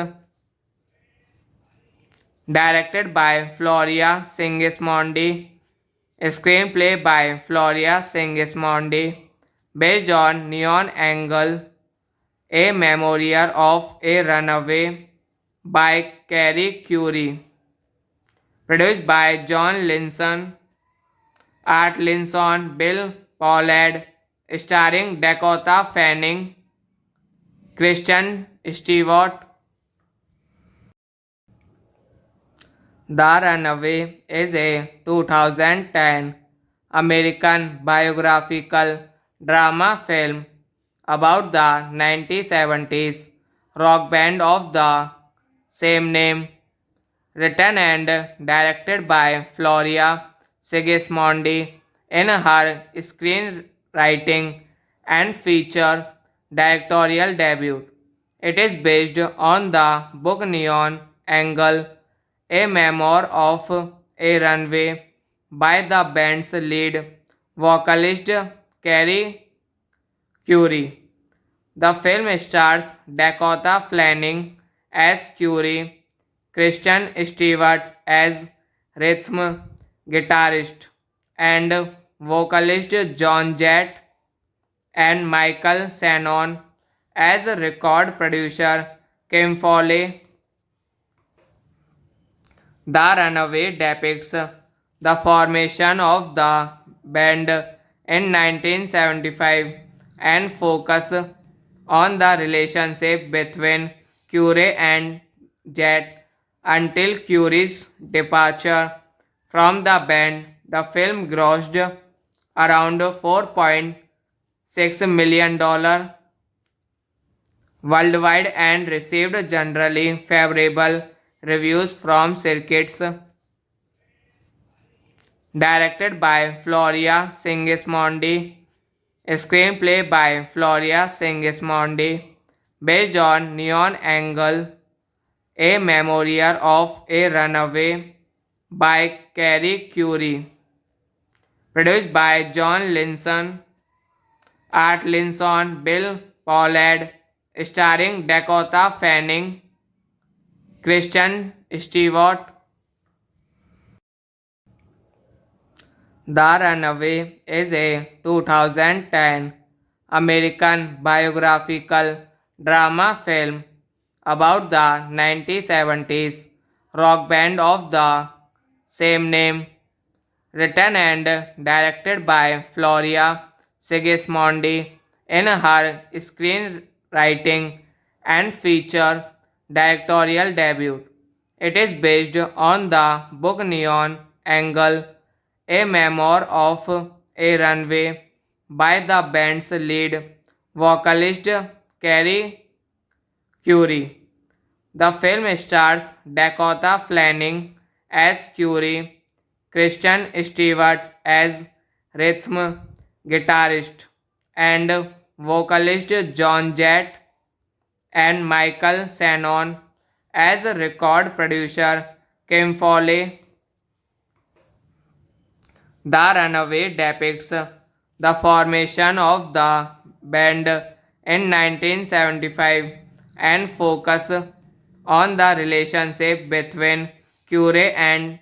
Directed by Floria Sigismondi, screenplay by Floria Sigismondi, based on Neon Angle, a memoir of a runaway by Carrie Curie, produced by John Linson, Art Linson, Bill Pollard, starring Dakota Fanning, Kristen Stewart. The Runaway is a 2010 American biographical drama film about the 1970s rock band of the same name, written and directed by Floria Sigismondi. In her screenwriting and feature directorial debut. It is based on the book Neon Angle, a memoir of a runway by the band's lead vocalist Carrie Curie. The film stars Dakota Fanning as Curie, Kristen Stewart as rhythm guitarist and vocalist John Jett and Michael Shannon as a record producer Kim Foley. The Runaway depicts the formation of the band in 1975 and focus on the relationship between Curie and Jet until Curie's departure from the band. The film grossed around $4.6 million worldwide and received generally favorable reviews from critics. Directed by Floria Sigismondi, screenplay by Floria Sigismondi, based on Neon Angle, A Memoir of a Runaway by Carrie Curie, produced by John Linson, Art Linson, Bill Pollard, starring Dakota Fanning, Kristen Stewart. The Runaway is a 2010 American biographical drama film about the 1970s rock band of the same name, written and directed by Floria Sigismondi in her screenwriting and feature directorial debut. It is based on the book Neon Angle, a memoir of a runway by the band's lead vocalist Carrie Curie. The film stars Dakota Fanning as Curie, Kristen Stewart as rhythm guitarist and vocalist John Jett and Michael Shannon as record producer Kim Foley. The Runaway depicts the formation of the band in 1975 and focus on the relationship between Curie and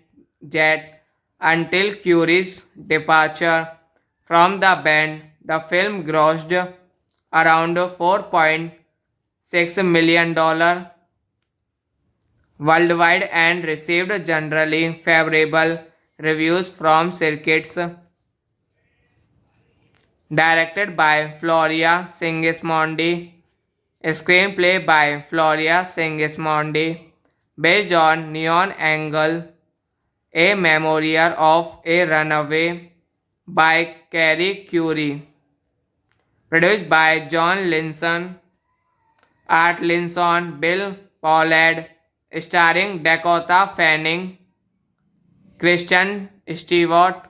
Jet until Curie's departure from the band. The film grossed around $4.6 million worldwide and received generally favorable reviews from critics. Directed by Floria Sigismondi, screenplay by Floria Sigismondi, based on Neon Angle, A Memoir of a Runaway by Carrie Curie, produced by John Linson, Art Linson, Bill Pollard, starring Dakota Fanning, Kristen Stewart.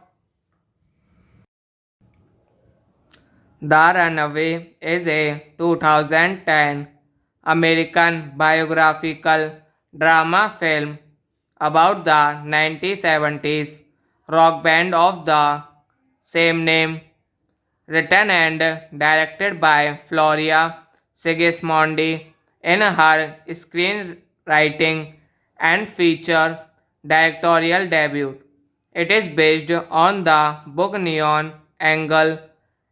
The Runaway is a 2010 American biographical drama film about the 1970s rock band of the same name, written and directed by Floria Sigismondi in her screenwriting and feature directorial debut. It is based on the book Neon Angle,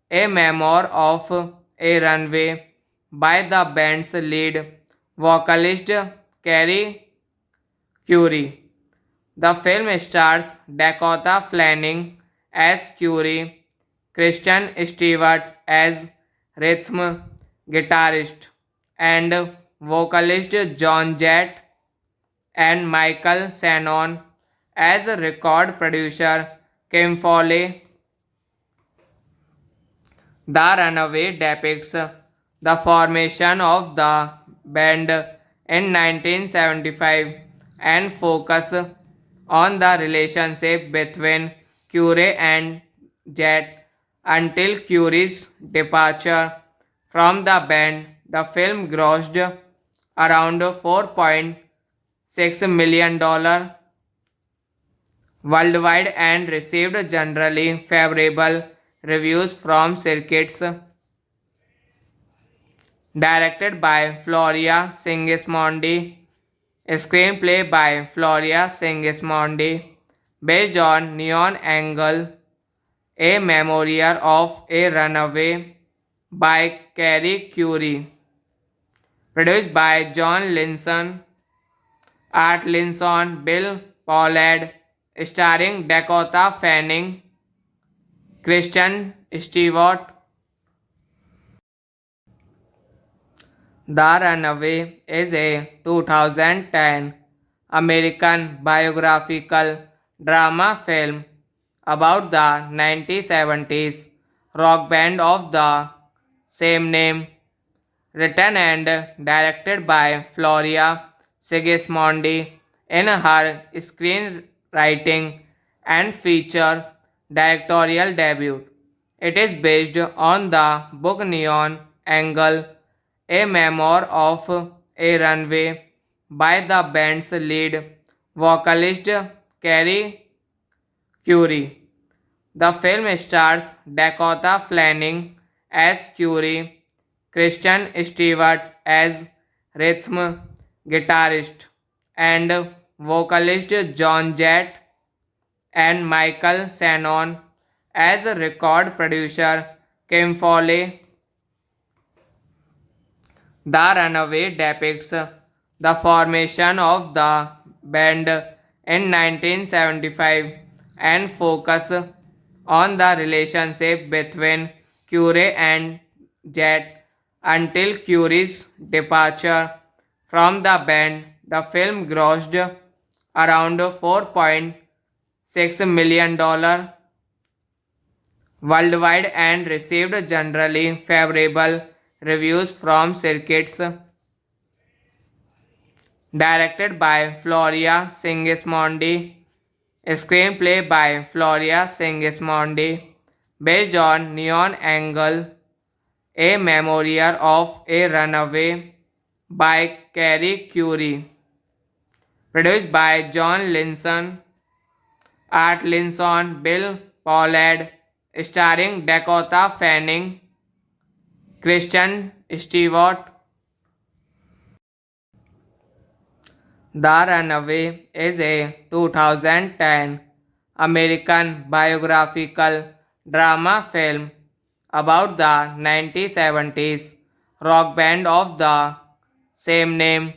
a memoir of a runway by the band's lead vocalist Carrie Curie. The film stars Dakota Fanning as Curie, Kristen Stewart as rhythm guitarist and vocalist John Jett and Michael Shannon as record producer Kim Foley. The Runaway depicts the formation of the band in 1975 and focus on the relationship between Curie and Jet until Curie's departure from the band. The film grossed around $4.6 million worldwide and received generally favorable reviews from critics. Directed by Floria Sigismondi, Screenplay by Floria Sigismondi, based on Neon Angle, A Memoir of a Runaway by Carrie Curie. Produced by John Linson, Art Linson, Bill Pollard, starring Dakota Fanning, Kristen Stewart. The Runaway is a 2010 American biographical drama film about the 1970s rock band of the same name, written and directed by Floria Sigismondi in her screenwriting and feature directorial debut. It is based on the book Neon Angle, a memoir of a runway by the band's lead vocalist Carrie Curie. The film stars Dakota Fanning as Curie, Kristen Stewart as rhythm guitarist and vocalist John Jett, and Michael Shannon as record producer Kim Foley. The Runaway depicts the formation of the band in 1975 and focus on the relationship between Curie and Jett until Curie's departure from the band. The film grossed around $4.6 million worldwide and received generally favorable reviews from critics. Directed by Floria Sigismondi, screenplay by Floria Sigismondi, based on Neon Angle, A Memoir of a Runaway by Carrie Curie. Produced by John Linson, Art Linson, Bill Pollard, starring Dakota Fanning, Kristen Stewart. The Runaway is a 2010 American biographical drama film about the 1970s rock band of the same name,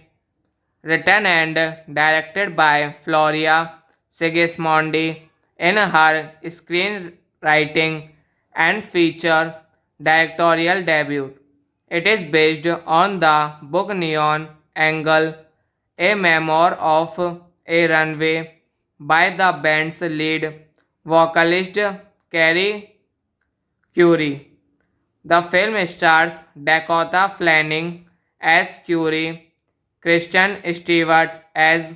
written and directed by Floria Sigismondi in her screenwriting and feature directorial debut. It is based on the book Neon Angle, a memoir of a runway by the band's lead vocalist Carrie Curie. The film stars Dakota Fanning as Curie, Kristen Stewart as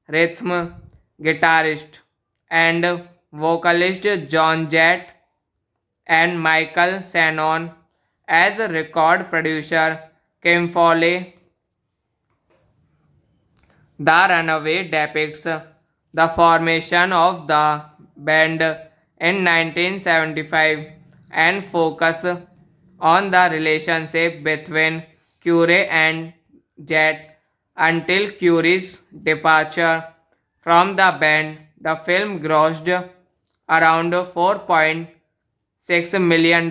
rhythm guitarist and vocalist John Jett, and Michael Shannon as record producer Kim Foley. The Runaway depicts the formation of the band in 1975 and focus on the relationship between Curie and Jett until Curie's departure from the band. The film grossed around $4.6 million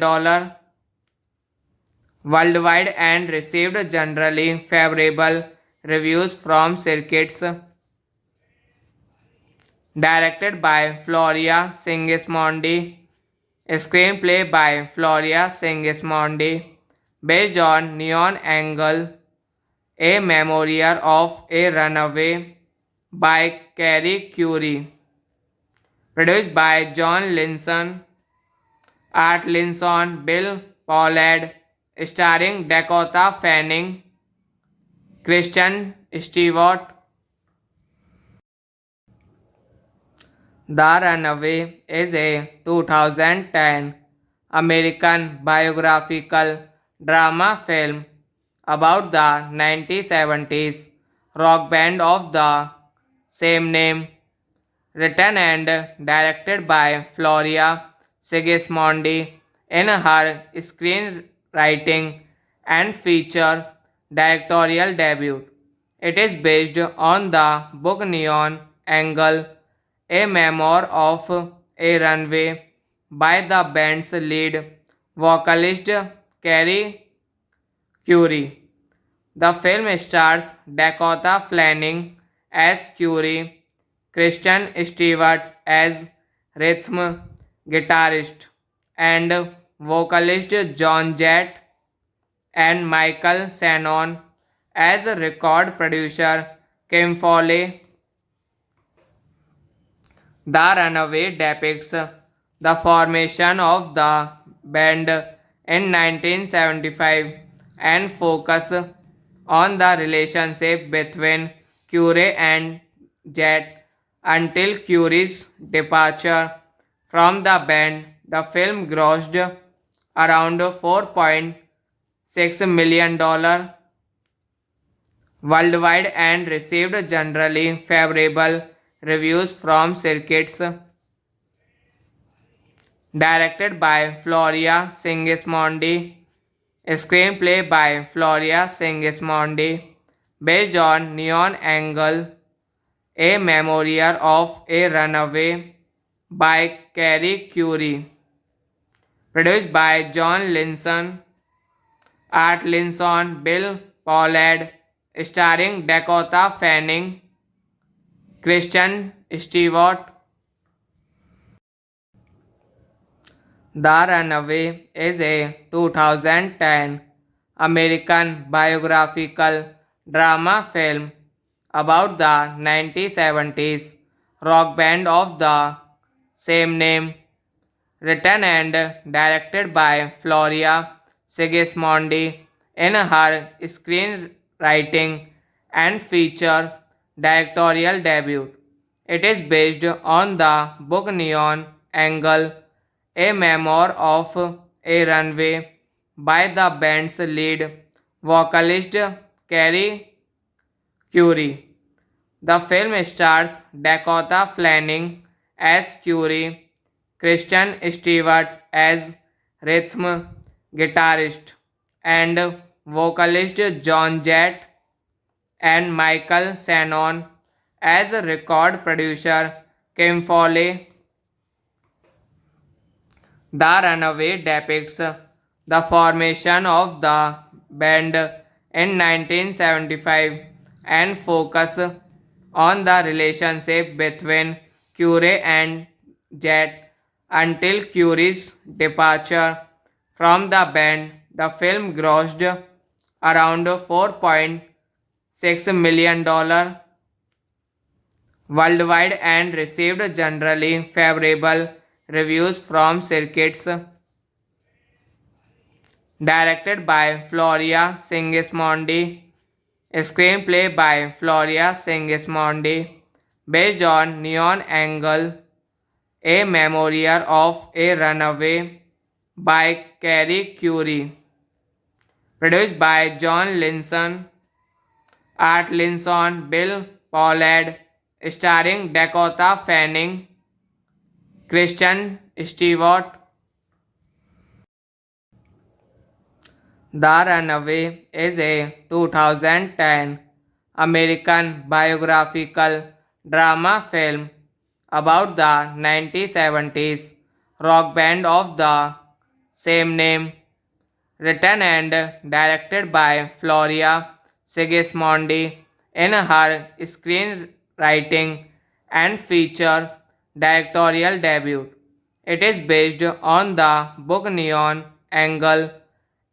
worldwide and received generally favorable reviews from critics. Directed by Floria Sigismondi, screenplay by Floria Sigismondi, based on Neon Angle, a memoir of a runaway by Carrie Curie. Produced by John Linson, Art Linson, Bill Pollard, starring Dakota Fanning, Kristen Stewart. The Runaway is a 2010 American biographical drama film about the 1970s rock band of the same name, written and directed by Floria Sigismondi in her screenwriting and feature directorial debut. It is based on the book Neon Angle, a memoir of a runway by the band's lead vocalist Carrie Curie. The film stars Dakota Fanning as Curie, Kristen Stewart as rhythm guitarist, and vocalist John Jett, and Michael Shannon as a record producer Kim Foley. The Runaway depicts the formation of the band in 1975 and focus on the relationship between Curie and Jet until Curie's departure from the band. The film grossed around $4.6 million worldwide and received generally favorable reviews from critics. Directed by Floria Sigismondi, screenplay by Floria Sigismondi, based on Neon Angle, a memoir of a runaway by Carrie Curie, produced by John Linson, Art Linson, Bill Pollard, starring Dakota Fanning, Kristen Stewart. The Runaway is a 2010 American biographical drama film about the 1970s rock band of the same name, written and directed by Floria Sigismondi in her screenwriting and feature directorial debut. It is based on the book Neon Angle, a memoir of a runway by the band's lead vocalist Carrie Curie. The film stars Dakota Fanning as Curie, Kristen Stewart as rhythm guitarist, and vocalist John Jett, and Michael Shannon as a record producer Kim Foley. The Runaway depicts the formation of the band in 1975 and focus on the relationship between Curie and Jet until Curie's departure from the band. The film grossed around $4.6 million worldwide and received generally favorable reviews from critics. Directed by Floria Sigismondi, screenplay by Floria Sigismondi, based on Neon Angle, a memoir of a runaway by Carrie Curie, produced by John Linson, Art Linson, Bill Pollard, starring Dakota Fanning, Kristen Stewart. The Runaway is a 2010 American biographical drama film about the 1970s rock band of the same name, written and directed by Floria Sigismondi in her screenwriting and feature directorial debut. It is based on the book Neon Angle,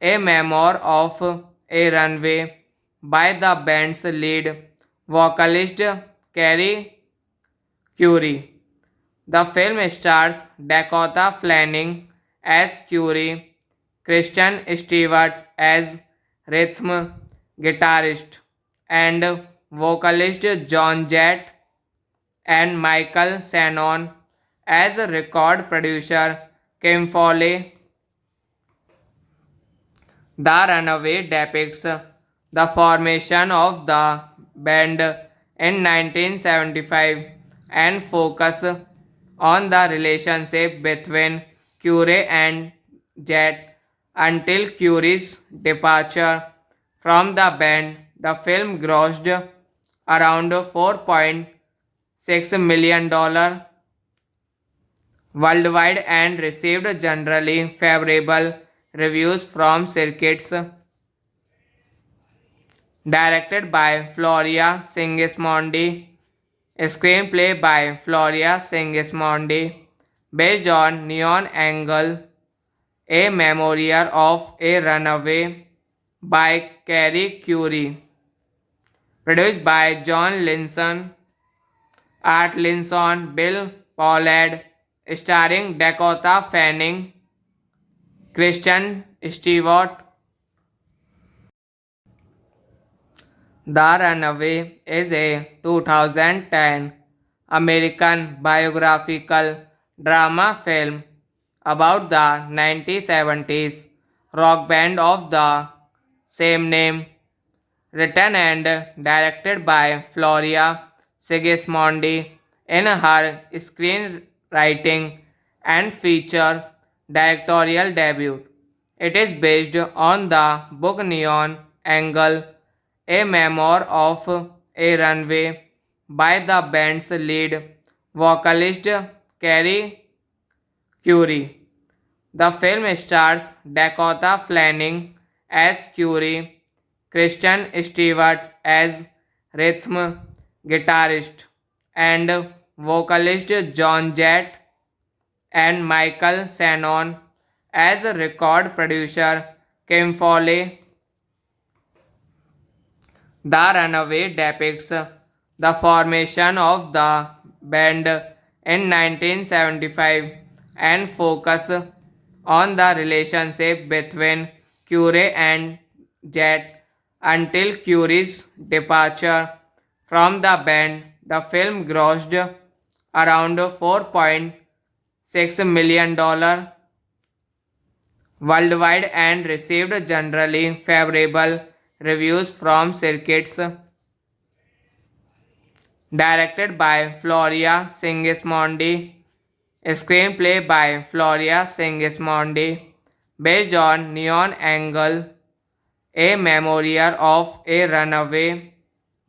a memoir of a runway by the band's lead vocalist Carrie Curie. The film stars Dakota Fanning as Curie, Kristen Stewart as rhythm guitarist, and vocalist John Jett, and Michael Shannon as a record producer Kim Foley. The Runaway depicts the formation of the band in 1975 and focus on the relationship between Curie and Jet until Curie's departure from the band. The film grossed around $4.6 million worldwide and received generally favorable reviews from critics. Directed by Floria Sigismondi, screenplay by Floria Sigismondi, based on Neon Angle, A Memoir of a Runaway by Carrie Curie, produced by John Linson, Art Linson, Bill Pollard, starring Dakota Fanning, Kristen Stewart. The Runaway is a 2010 American biographical drama film about the 1970s rock band of the same name, written and directed by Floria Sigismondi in her screenwriting and feature directorial debut. It is based on the book Neon Angle, a memoir of a runway by the band's lead vocalist Carrie Curie. The film stars Dakota Fanning as Curie, Kristen Stewart as rhythm guitarist and vocalist John Jett, and Michael Shannon as record producer Kim Foley. The Runaway depicts the formation of the band in 1975 and focus on the relationship between Curie and Jett until Curie's departure from the band. The film grossed around $4.6 million worldwide and received generally favorable reviews from critics. Directed by Floria Sigismondi, screenplay by Floria Sigismondi, based on Neon Angle, A Memoir of a Runaway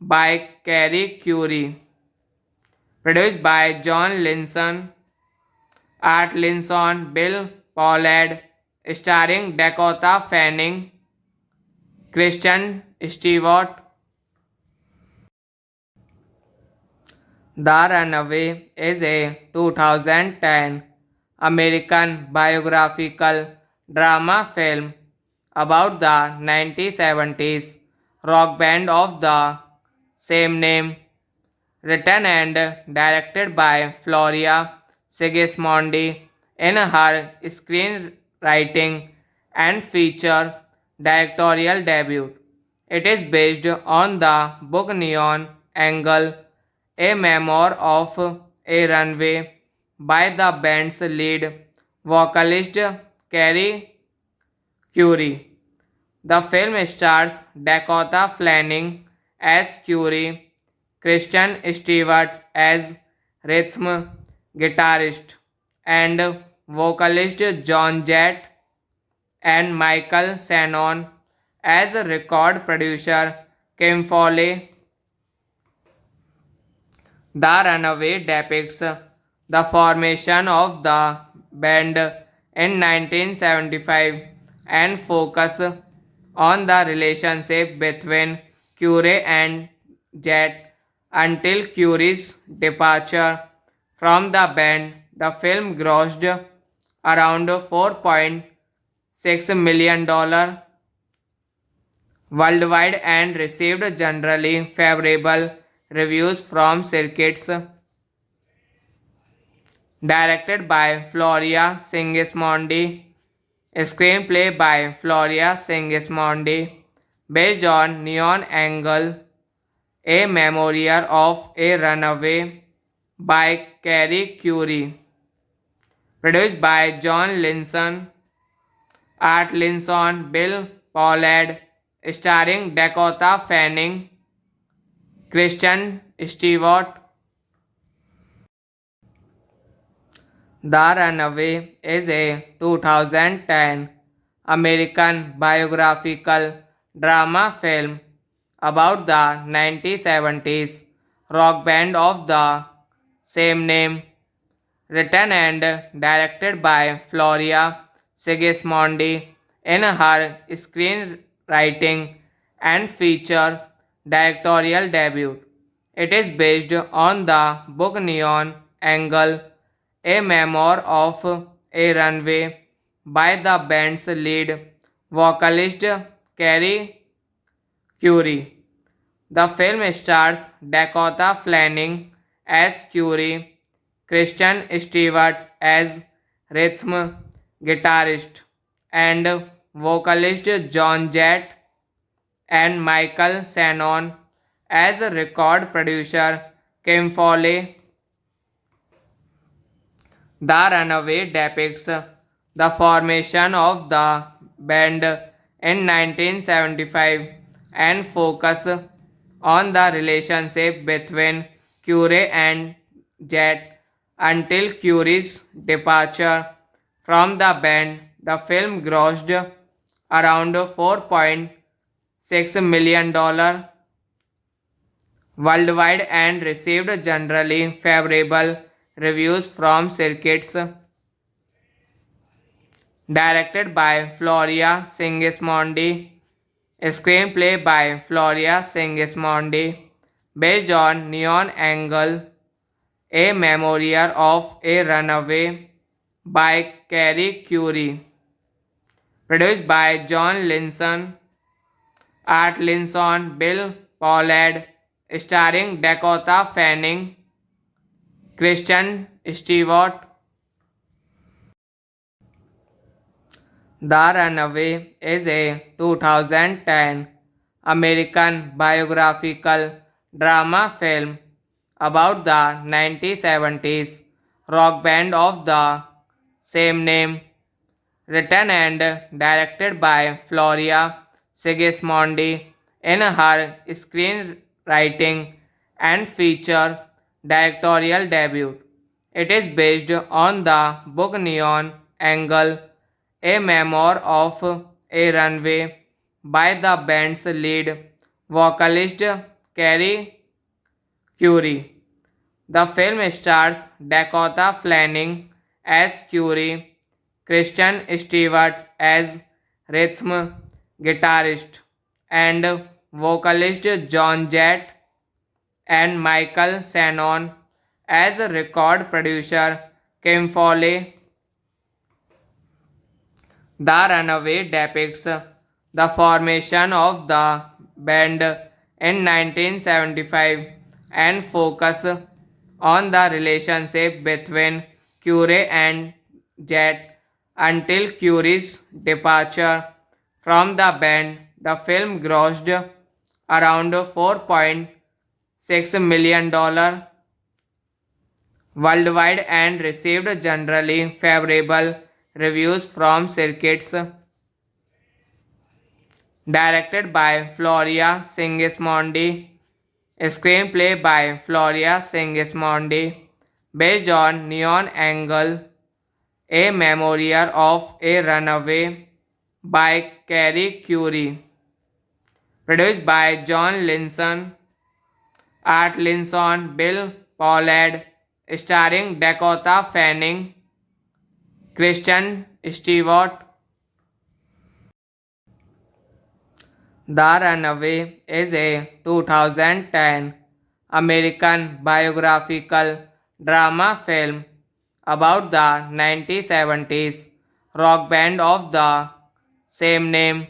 by Carrie Curie, produced by John Linson, Art Linson, Bill Pollard, starring Dakota Fanning, Kristen Stewart. The Runaway is a 2010 American biographical drama film about the 1970s rock band of the same name, written and directed by Floria Sigismondi in her screenwriting and feature directorial debut. It is based on the book Neon Angle, a memoir of a runway by the band's lead vocalist Carrie Curie. The film stars Dakota Fanning as Curie, Kristen Stewart as rhythm guitarist and vocalist John Jett, and Michael Shannon as record producer Kim Foley. The Runaway depicts the formation of the band in 1975 and focus on the relationship between Curie and Jett until Curie's departure from the band. The film grossed around $4.6 million worldwide and received generally favorable reviews from critics. Directed by Floria Sigismondi, screenplay by Floria Sigismondi, based on Neon Angle, A Memoir of a Runaway by Carrie Curie, produced by John Linson, Art Linson, Bill Pollard, starring Dakota Fanning, Kristen Stewart. The Runaway is a 2010 American biographical drama film about the 1970s rock band of the same name, written and directed by Floria Sigismondi in her screenwriting and feature directorial debut. It is based on the book Neon Angle, a memoir of a runway by the band's lead vocalist Carrie Curie. The film stars Dakota Fanning as Curie, Kristen Stewart as rhythm guitarist, and vocalist John Jett, and Michael Shannon as record producer Kim Foley. The Runaway depicts the formation of the band in 1975 and focus on the relationship between Curie and Jet until Curie's departure from the band. The film grossed around $4.6 million worldwide and received generally favorable reviews from critics. Directed by Floria Sigismondi, screenplay by Floria Sigismondi, based on Neon Angle, a memoir of a runaway by Carrie Curie, produced by John Linson, Art Linson, Bill Pollard, starring Dakota Fanning, Kristen Stewart. The Runaway is a 2010 American biographical drama film about the 1970s rock band of the same name, written and directed by Floria Sigismondi in her screenwriting and feature directorial debut. It is based on the book Neon Angle, a memoir of a runway by the band's lead vocalist Carrie Curie. The film stars Dakota Fanning as Curie, Kristen Stewart as rhythm guitarist, and vocalist John Jett, and Michael Shannon as record producer Kim Foley. The Runaway depicts the formation of the band in 1975 and focus on the relationship between Curie and Jet until Curie's departure from the band. The film grossed around $4.6 million worldwide and received generally favorable reviews from critics. Directed by Floria Sigismondi, screenplay by Floria Sigismondi, based on Neon Angle, a memoir of a runaway by Carrie Curie, produced by John Linson, Art Linson, Bill Pollard, starring Dakota Fanning, Kristen Stewart. The Runaway is a 2010 American biographical drama film about the 1970s rock band of the same name,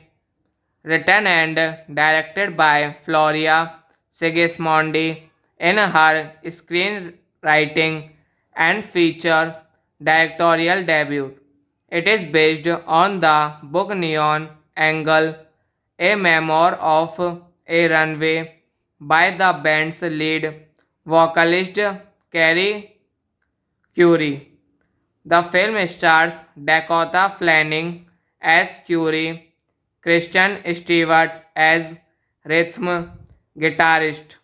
written and directed by Floria Sigismondi in her screenwriting and feature directorial debut. It is based on the book Neon Angle, a memoir of a runway by the band's lead vocalist Carrie Curie. The film stars Dakota Fanning as Curie, Kristen Stewart as rhythm guitarist,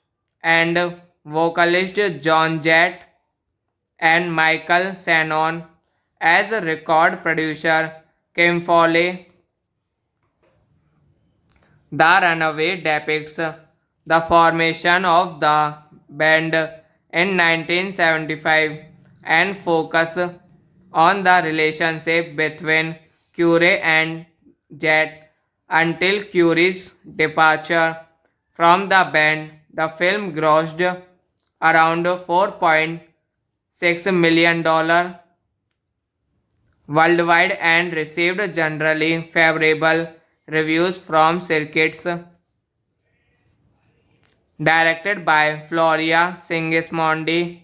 and vocalist John Jett, and Michael Shannon as record producer Kim Foley. The Runaway depicts the formation of the band in 1975 and focus on the relationship between Curie and Jet until Curie's departure from the band. The film grossed around $4.6 million worldwide and received generally favorable reviews from critics. Directed by Floria Sigismondi,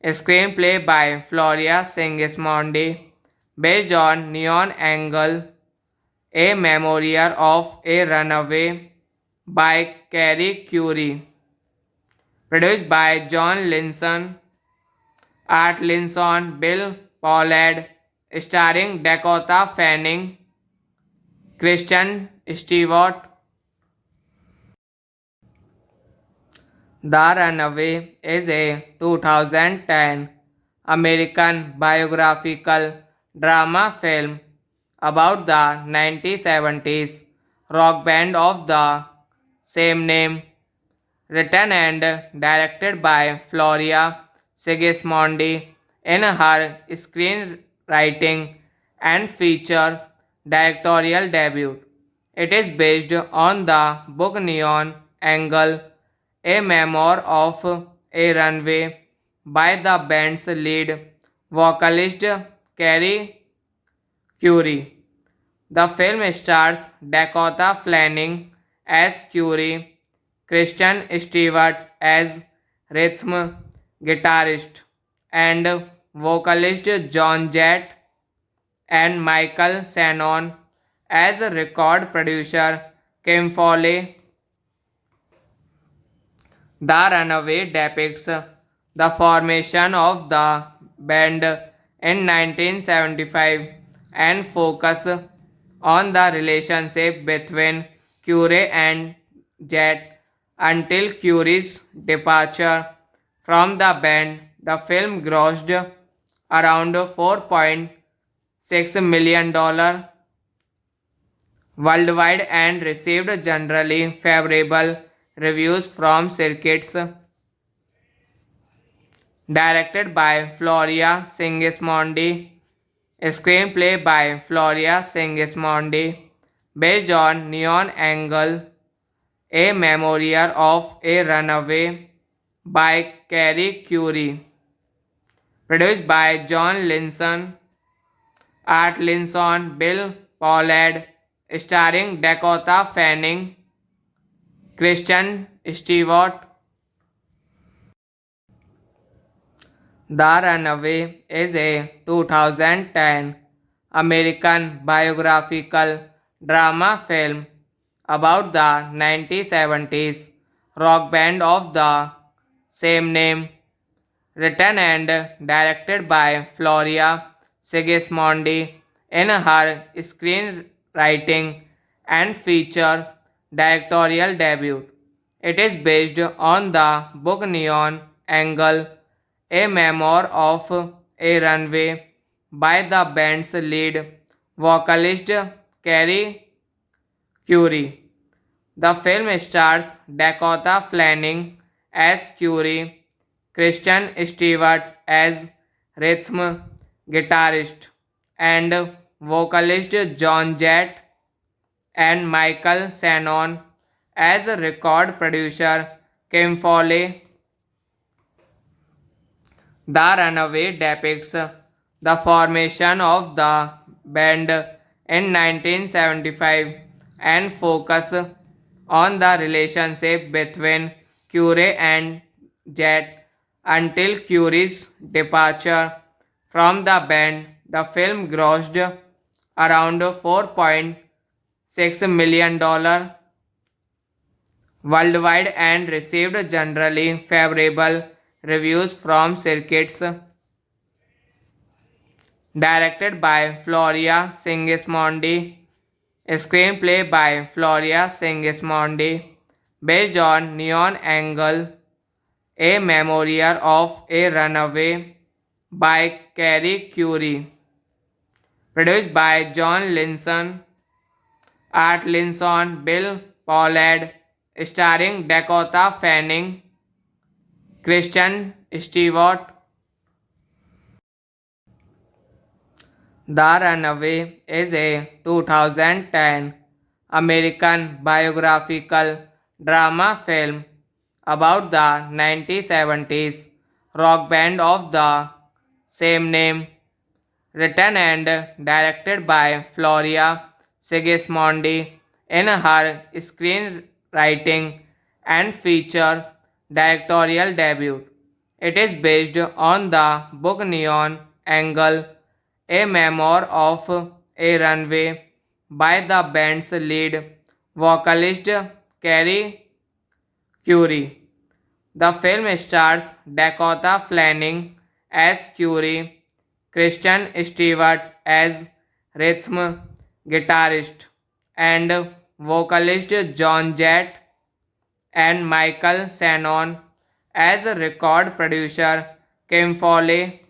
screenplay by Floria Sigismondi, based on Neon Angle, A Memoir of a Runaway by Carrie Curie, produced by John Linson, Art Linson, Bill Pollard, starring Dakota Fanning, Kristen Stewart. The Runaway is a 2010 American biographical drama film about the 1970s rock band of the same name, written and directed by Floria Sigismondi in her screenwriting and feature directorial debut. It is based on the book Neon Angle, a memoir of a runway by the band's lead vocalist Carrie Curie. The film stars Dakota Fanning as Curie, Kristen Stewart as rhythm guitarist and vocalist John Jett, and Michael Shannon as record producer Kim Foley. The Runaway depicts the formation of the band in 1975 and focus on the relationship between Curie and Jet until Curie's departure from the band. The film grossed around $4.6 million worldwide and received generally favorable reviews from critics. Directed by Floria Sigismondi, screenplay by Floria Sigismondi, based on Neon Angle, A Memoir of a Runaway by Carrie Curie, produced by John Linson, Art Linson, Bill Pollard, starring Dakota Fanning, Kristen Stewart. The Runaway is a 2010 American biographical drama film about the 1970s rock band of the same name, written and directed by Floria Sigismondi in her screenwriting and feature directorial debut. It is based on the book Neon Angle, a memoir of a runway by the band's lead vocalist Carrie Curie. The film stars Dakota Fanning as Curie, Kristen Stewart as rhythm guitarist and vocalist John Jett, and Michael Shannon as record producer Kim Foley. The Runaway depicts the formation of the band in 1975 and focus on the relationship between Curie and Jet until Curie's departure from the band. The film grossed around $4.6 million worldwide and received generally favorable reviews from critics. Directed by Floria Sigismondi, screenplay by Floria Sigismondi, based on Neon Angle, A Memoir of a Runaway by Carrie Curie, produced by John Linson, Art Linson, Bill Pollard, starring Dakota Fanning, Kristen Stewart. The Runaway is a 2010 American biographical drama film about the 1970s rock band of the same name, written and directed by Floria Sigismondi in her screenwriting and feature directorial debut. It is based on the book Neon Angle, a memoir of a runway by the band's lead vocalist Carrie Curie. The film stars Dakota Fanning as Curie, Kristen Stewart as rhythm guitarist and vocalist John Jett, and Michael Shannon as record producer Kim Foley.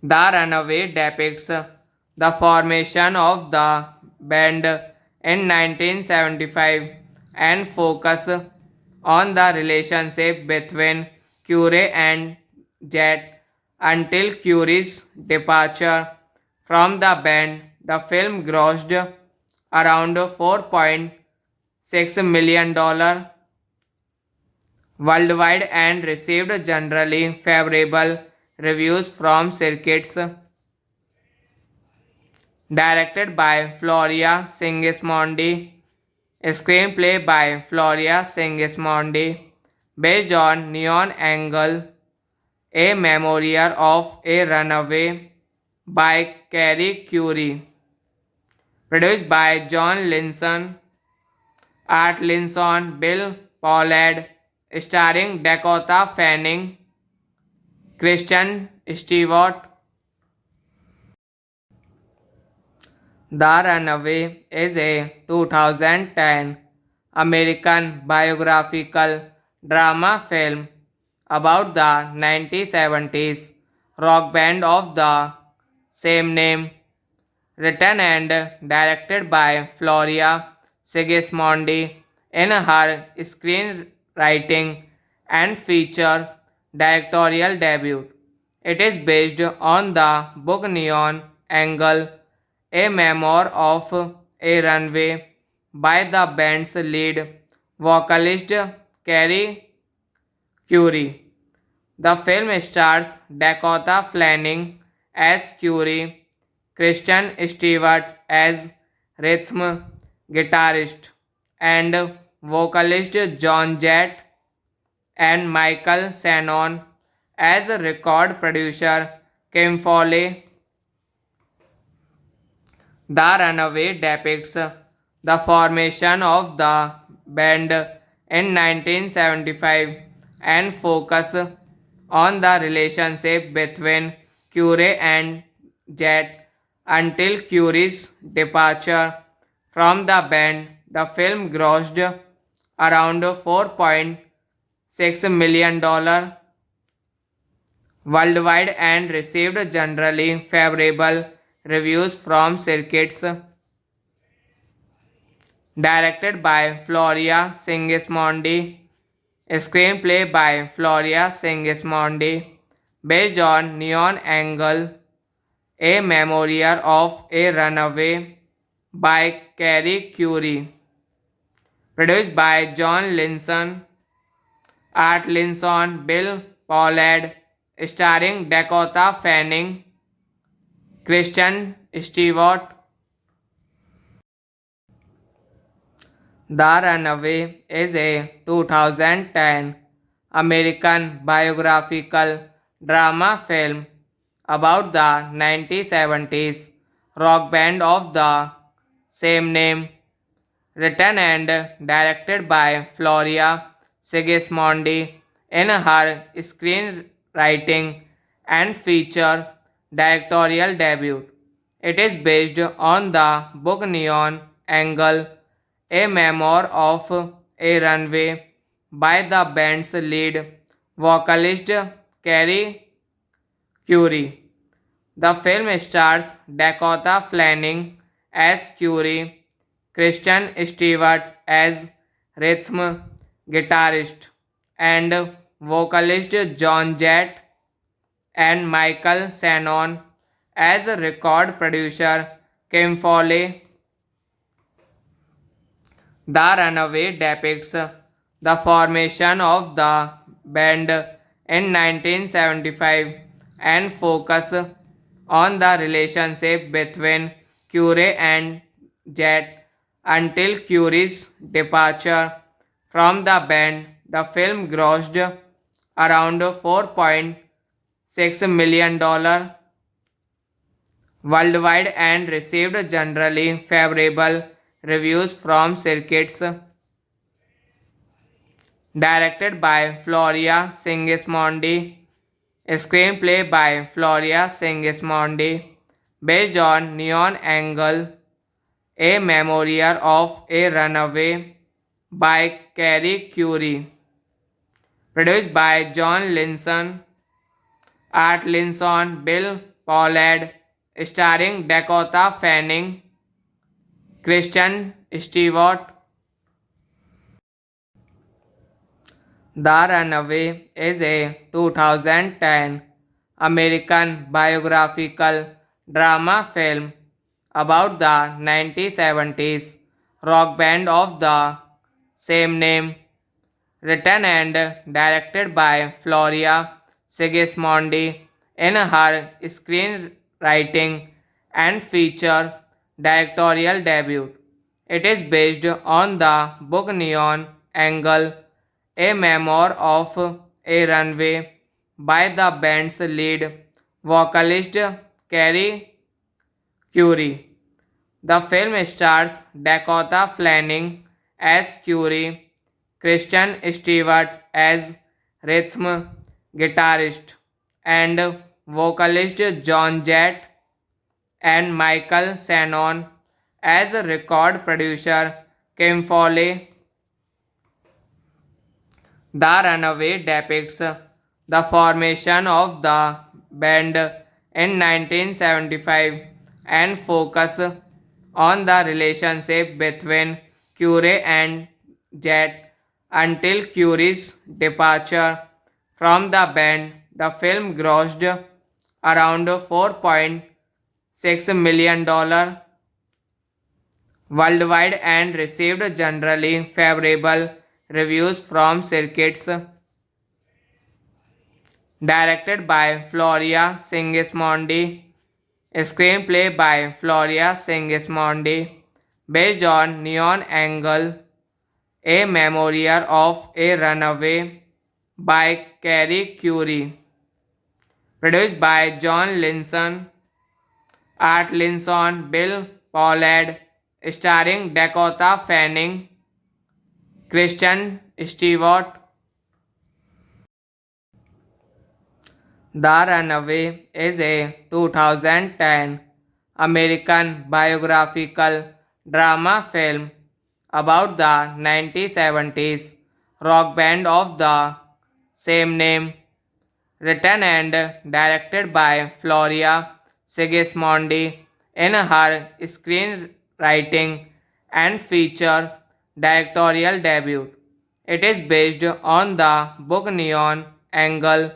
The Runaway depicts the formation of the band in 1975 and focus on the relationship between Curie and Jet until Curie's departure from the band. The film grossed around $4.6 million worldwide and received generally favorable reviews from critics. Directed by Floria Sigismondi, screenplay by Floria Sigismondi, based on Neon Angle, a memoir of a runaway by Carrie Curie, produced by John Linson, Art Linson, Bill Pollard, starring Dakota Fanning, Kristen Stewart. The Runaway is a 2010 American biographical drama film about the 1970s rock band of the same name, written and directed by Floria Sigismondi in her screenwriting and feature directorial debut. It is based on the book Neon Angle, a memoir of a runway by the band's lead vocalist Carrie Curie. The film stars Dakota Fanning as Curie, Kristen Stewart as rhythm guitarist and vocalist John Jett, and Michael Shannon as record producer Kim Foley. The Runaway depicts the formation of the band in 1975 and focus on the relationship between Curie and Jet until Curie's departure from the band. The film grossed around $4.6 million worldwide and received generally favorable reviews from critics. Directed by Floria Sigismondi, screenplay by Floria Sigismondi, based on Neon Angle, a memoir of a runaway by Carrie Curie, produced by John Linson, Art Linson, Bill Pollard, starring Dakota Fanning, Kristen Stewart. The Runaway is a 2010 American biographical drama film about the 1970s rock band of the same name, written and directed by Floria Sigismondi in her screenwriting and feature directorial debut. It is based on the book Neon Angle, a memoir of a runway by the band's lead vocalist Carrie Curie. The film stars Dakota Fanning as Curie, Kristen Stewart as rhythm guitarist and vocalist John Jett and Michael Shannon as a record producer Kim Foley. The Runaway depicts the formation of the band in 1975 and focus on the relationship between Curie and Jett until Curie's departure from the band. The film grossed around $4.6 million worldwide and received generally favorable reviews from critics. Directed by Floria Sigismondi, screenplay by Floria Sigismondi, based on Neon Angle, A Memoir of a Runaway by Carrie Curie, produced by John Linson, Art Linson, Bill Pollard, starring Dakota Fanning, Kristen Stewart. The Runaway is a 2010 American biographical drama film about the 1970s rock band of the same name, written and directed by Floria Sigismondi in her screenwriting and feature directorial debut. It is based on the book Neon Angle, a memoir of a runway by the band's lead vocalist Carrie Curie. The film stars Dakota Fanning as Curie, Kristen Stewart as rhythm guitarist and vocalist John Jett and Michael Shannon as a record producer Kim Foley. The Runaway depicts the formation of the band in 1975 and focus on the relationship between Curie and Jett until Curie's departure from the band. The film grossed around $4.6 million worldwide and received generally favorable reviews from critics. Directed by Floria Sigismondi, screenplay by Floria Sigismondi, based on Neon Angle, A Memoir of a Runaway by Carrie Curie, produced by John Linson, Art Linson, Bill Pollard, starring Dakota Fanning, Kristen Stewart. The Runaway is a 2010 American biographical drama film about the 1970s rock band of the same name, written and directed by Floria Sigismondi in her screenwriting and feature directorial debut. It is based on the book Neon Angle,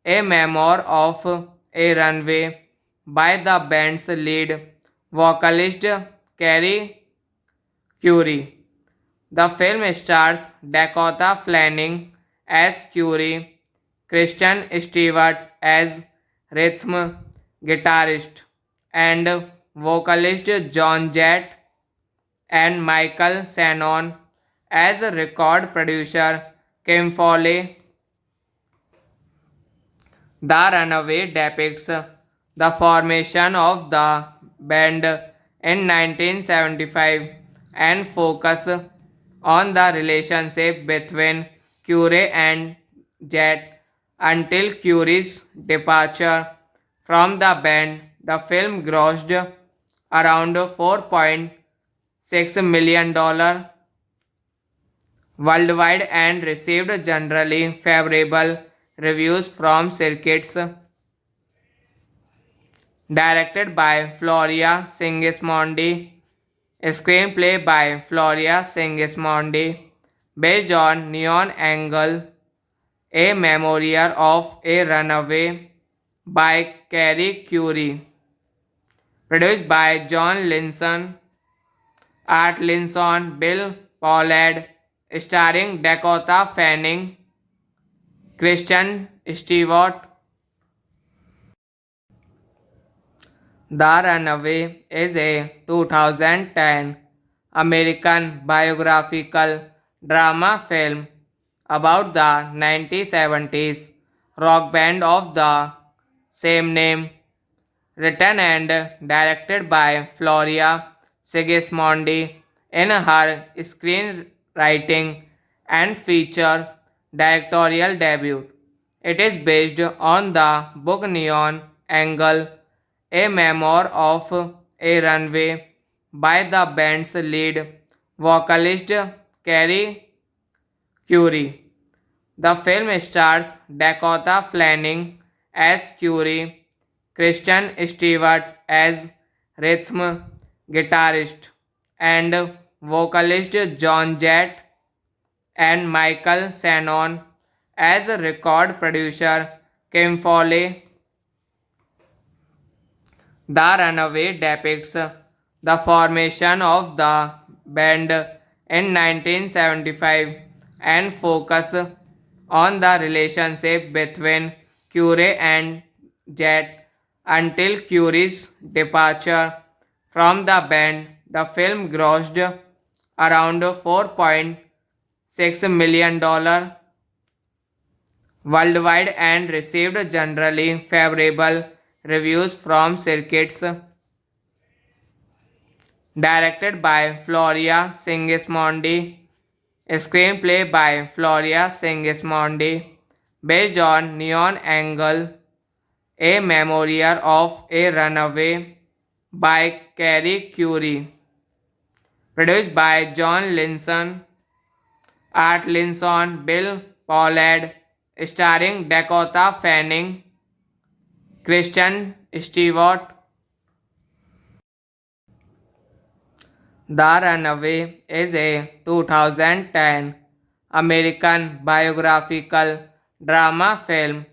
a memoir of a runway by the band's lead vocalist Carrie Curie. The film stars Dakota Fanning as Curie, Kristen Stewart as rhythm guitarist and vocalist John Jett and Michael Shannon as a record producer Kim Foley. The Runaway depicts the formation of the band in 1975 and focus on the relationship between Curie and Jett until Curie's departure from the band. The film grossed around $4.6 million worldwide and received generally favorable reviews from critics. Directed by Floria Sigismondi, Screenplay by Floria Sigismondi, based on Neon Angle, A Memoir of a Runaway by Carrie Curie. Produced by John Linson, Art Linson, Bill Pollard, starring Dakota Fanning, Kristen Stewart. The Runaway is a 2010 American biographical drama film about the 1970s rock band of the same name, written and directed by Floria Sigismondi in her screenwriting and feature directorial debut. It is based on the book Neon Angle, a memoir of a runway by the band's lead vocalist Carrie Curie. The film stars Dakota Fanning as Curie, Kristen Stewart as rhythm guitarist and vocalist John Jett, and Michael Shannon as record producer Kim Foley. The Runaway depicts the formation of the band in 1975 and focus on the relationship between Curie and Jett until Curie's departure from the band. The film grossed around $4.6 million worldwide and received generally favorable reviews from critics. Directed by Floria Sigismondi, screenplay by Floria Sigismondi, based on Neon Angle, A Memoir of a Runaway by Carrie Curie. Produced by John Linson, Art Linson, Bill Pollard, starring Dakota Fanning, Kristen Stewart. The Runaway is a 2010 American biographical drama film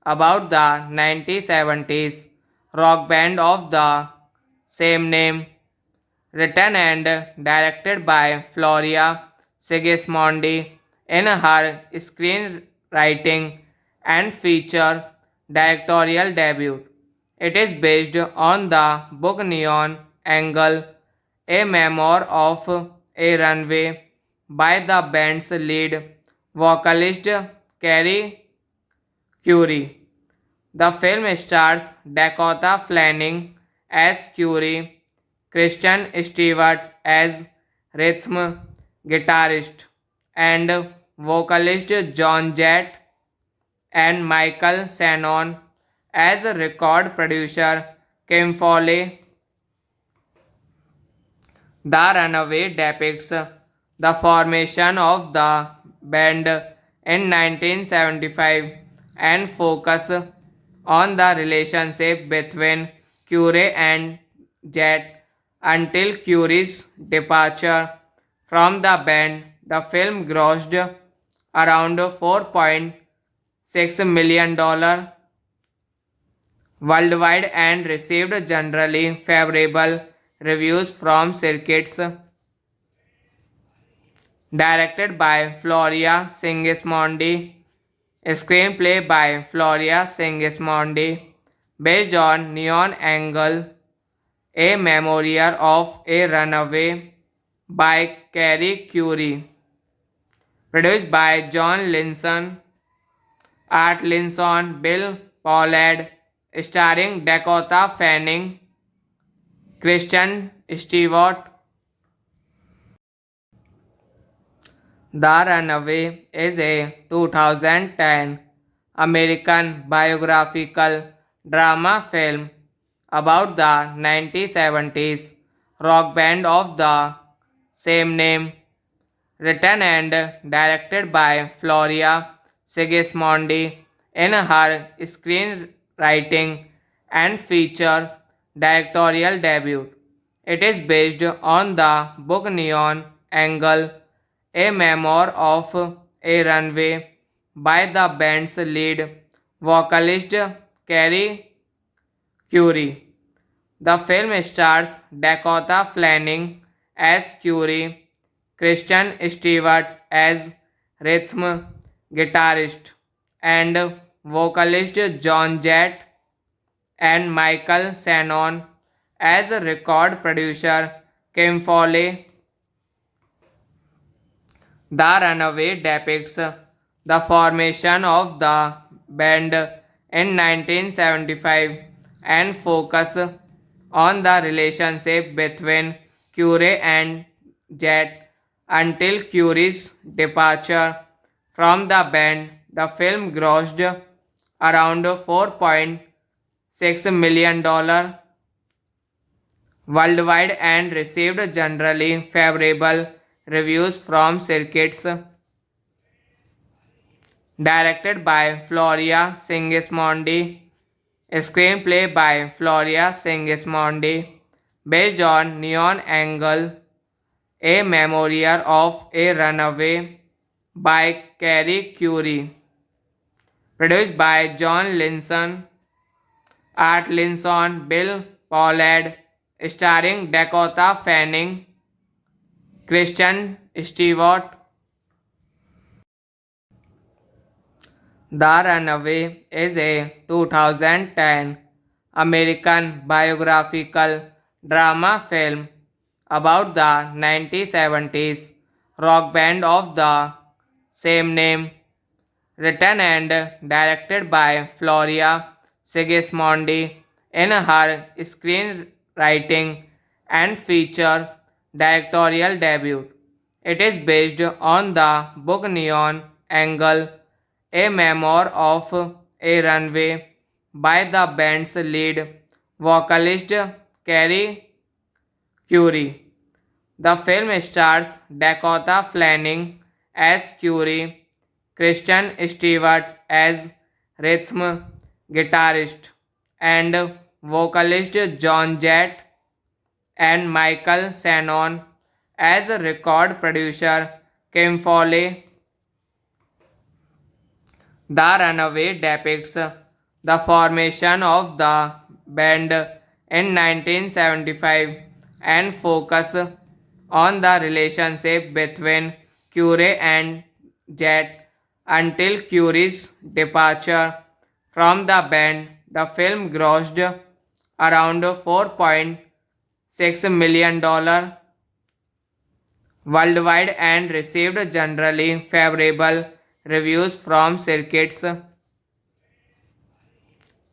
about the 1970s rock band of the same name, written and directed by Floria Sigismondi in her screenwriting and feature directorial debut. It is based on the book Neon Angle, a memoir of a runway by the band's lead vocalist Carrie Curie. The film stars Dakota Fanning as Curie, Kristen Stewart as rhythm guitarist and vocalist John Jett, and Michael Shannon as record producer Kim Foley. The Runaway depicts the formation of the band in 1975 and focus on the relationship between Curie and Jett until Curie's departure from the band. The film grossed around $4.6 million worldwide and received generally favorable reviews from critics. Directed by Floria Sigismondi, screenplay by Floria Sigismondi, based on Neon Angle, a memoir of a runaway by Carrie Curie. Produced by John Linson, Art Linson, Bill Pollard, starring Dakota Fanning, Kristen Stewart. The Runaway is a 2010 American biographical drama film about the 1970s rock band of the same name, written and directed by Floria Sigismondi in her screenwriting and feature directorial debut. It is based on the book Neon Angle, a memoir of a runway by the band's lead vocalist Carrie Curie. The film stars Dakota Fanning as Curie, Kristen Stewart as rhythm guitarist, and vocalist John Jett and Michael Shannon as a record producer Kim Foley. The Runaway depicts the formation of the band in 1975 and focus on the relationship between Curie and Jet until Curie's departure from the band. The film grossed around $4.6 million worldwide and received generally favorable reviews from critics. Directed by Floria Sigismondi, screenplay by Floria Sigismondi, based on Neon Angle, a memoir of a runaway by Carrie Curie, produced by John Linson, Art Linson, Bill Pollard, starring Dakota Fanning, Kristen Stewart. The Runaway is a 2010 American biographical drama film about the 1970s rock band of the same name, written and directed by Floria Sigismondi in her screenwriting and feature directorial debut. It is based on the book Neon Angle, a memoir of a runway by the band's lead vocalist Carrie Curie. The film stars Dakota Fanning as Curie, Kristen Stewart as rhythm guitarist, and vocalist John Jett and Michael Shannon as a record producer Kim Foley. The Runaway depicts the formation of the band in 1975 and focus on the relationship between Curie and Jet until Curie's departure from the band. The film grossed around $4.6 million worldwide and received generally favorable reviews from critics.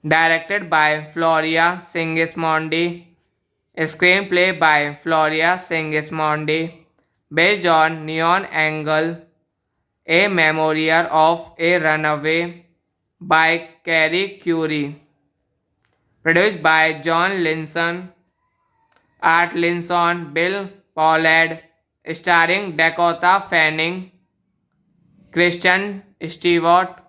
Directed by Floria Sigismondi, screenplay by Floria Sigismondi, based on Neon Angle, a memoir of a runaway by Carrie Curie, produced by John Linson, Art Linson, Bill Pollard, starring Dakota Fanning, Kristen Stewart,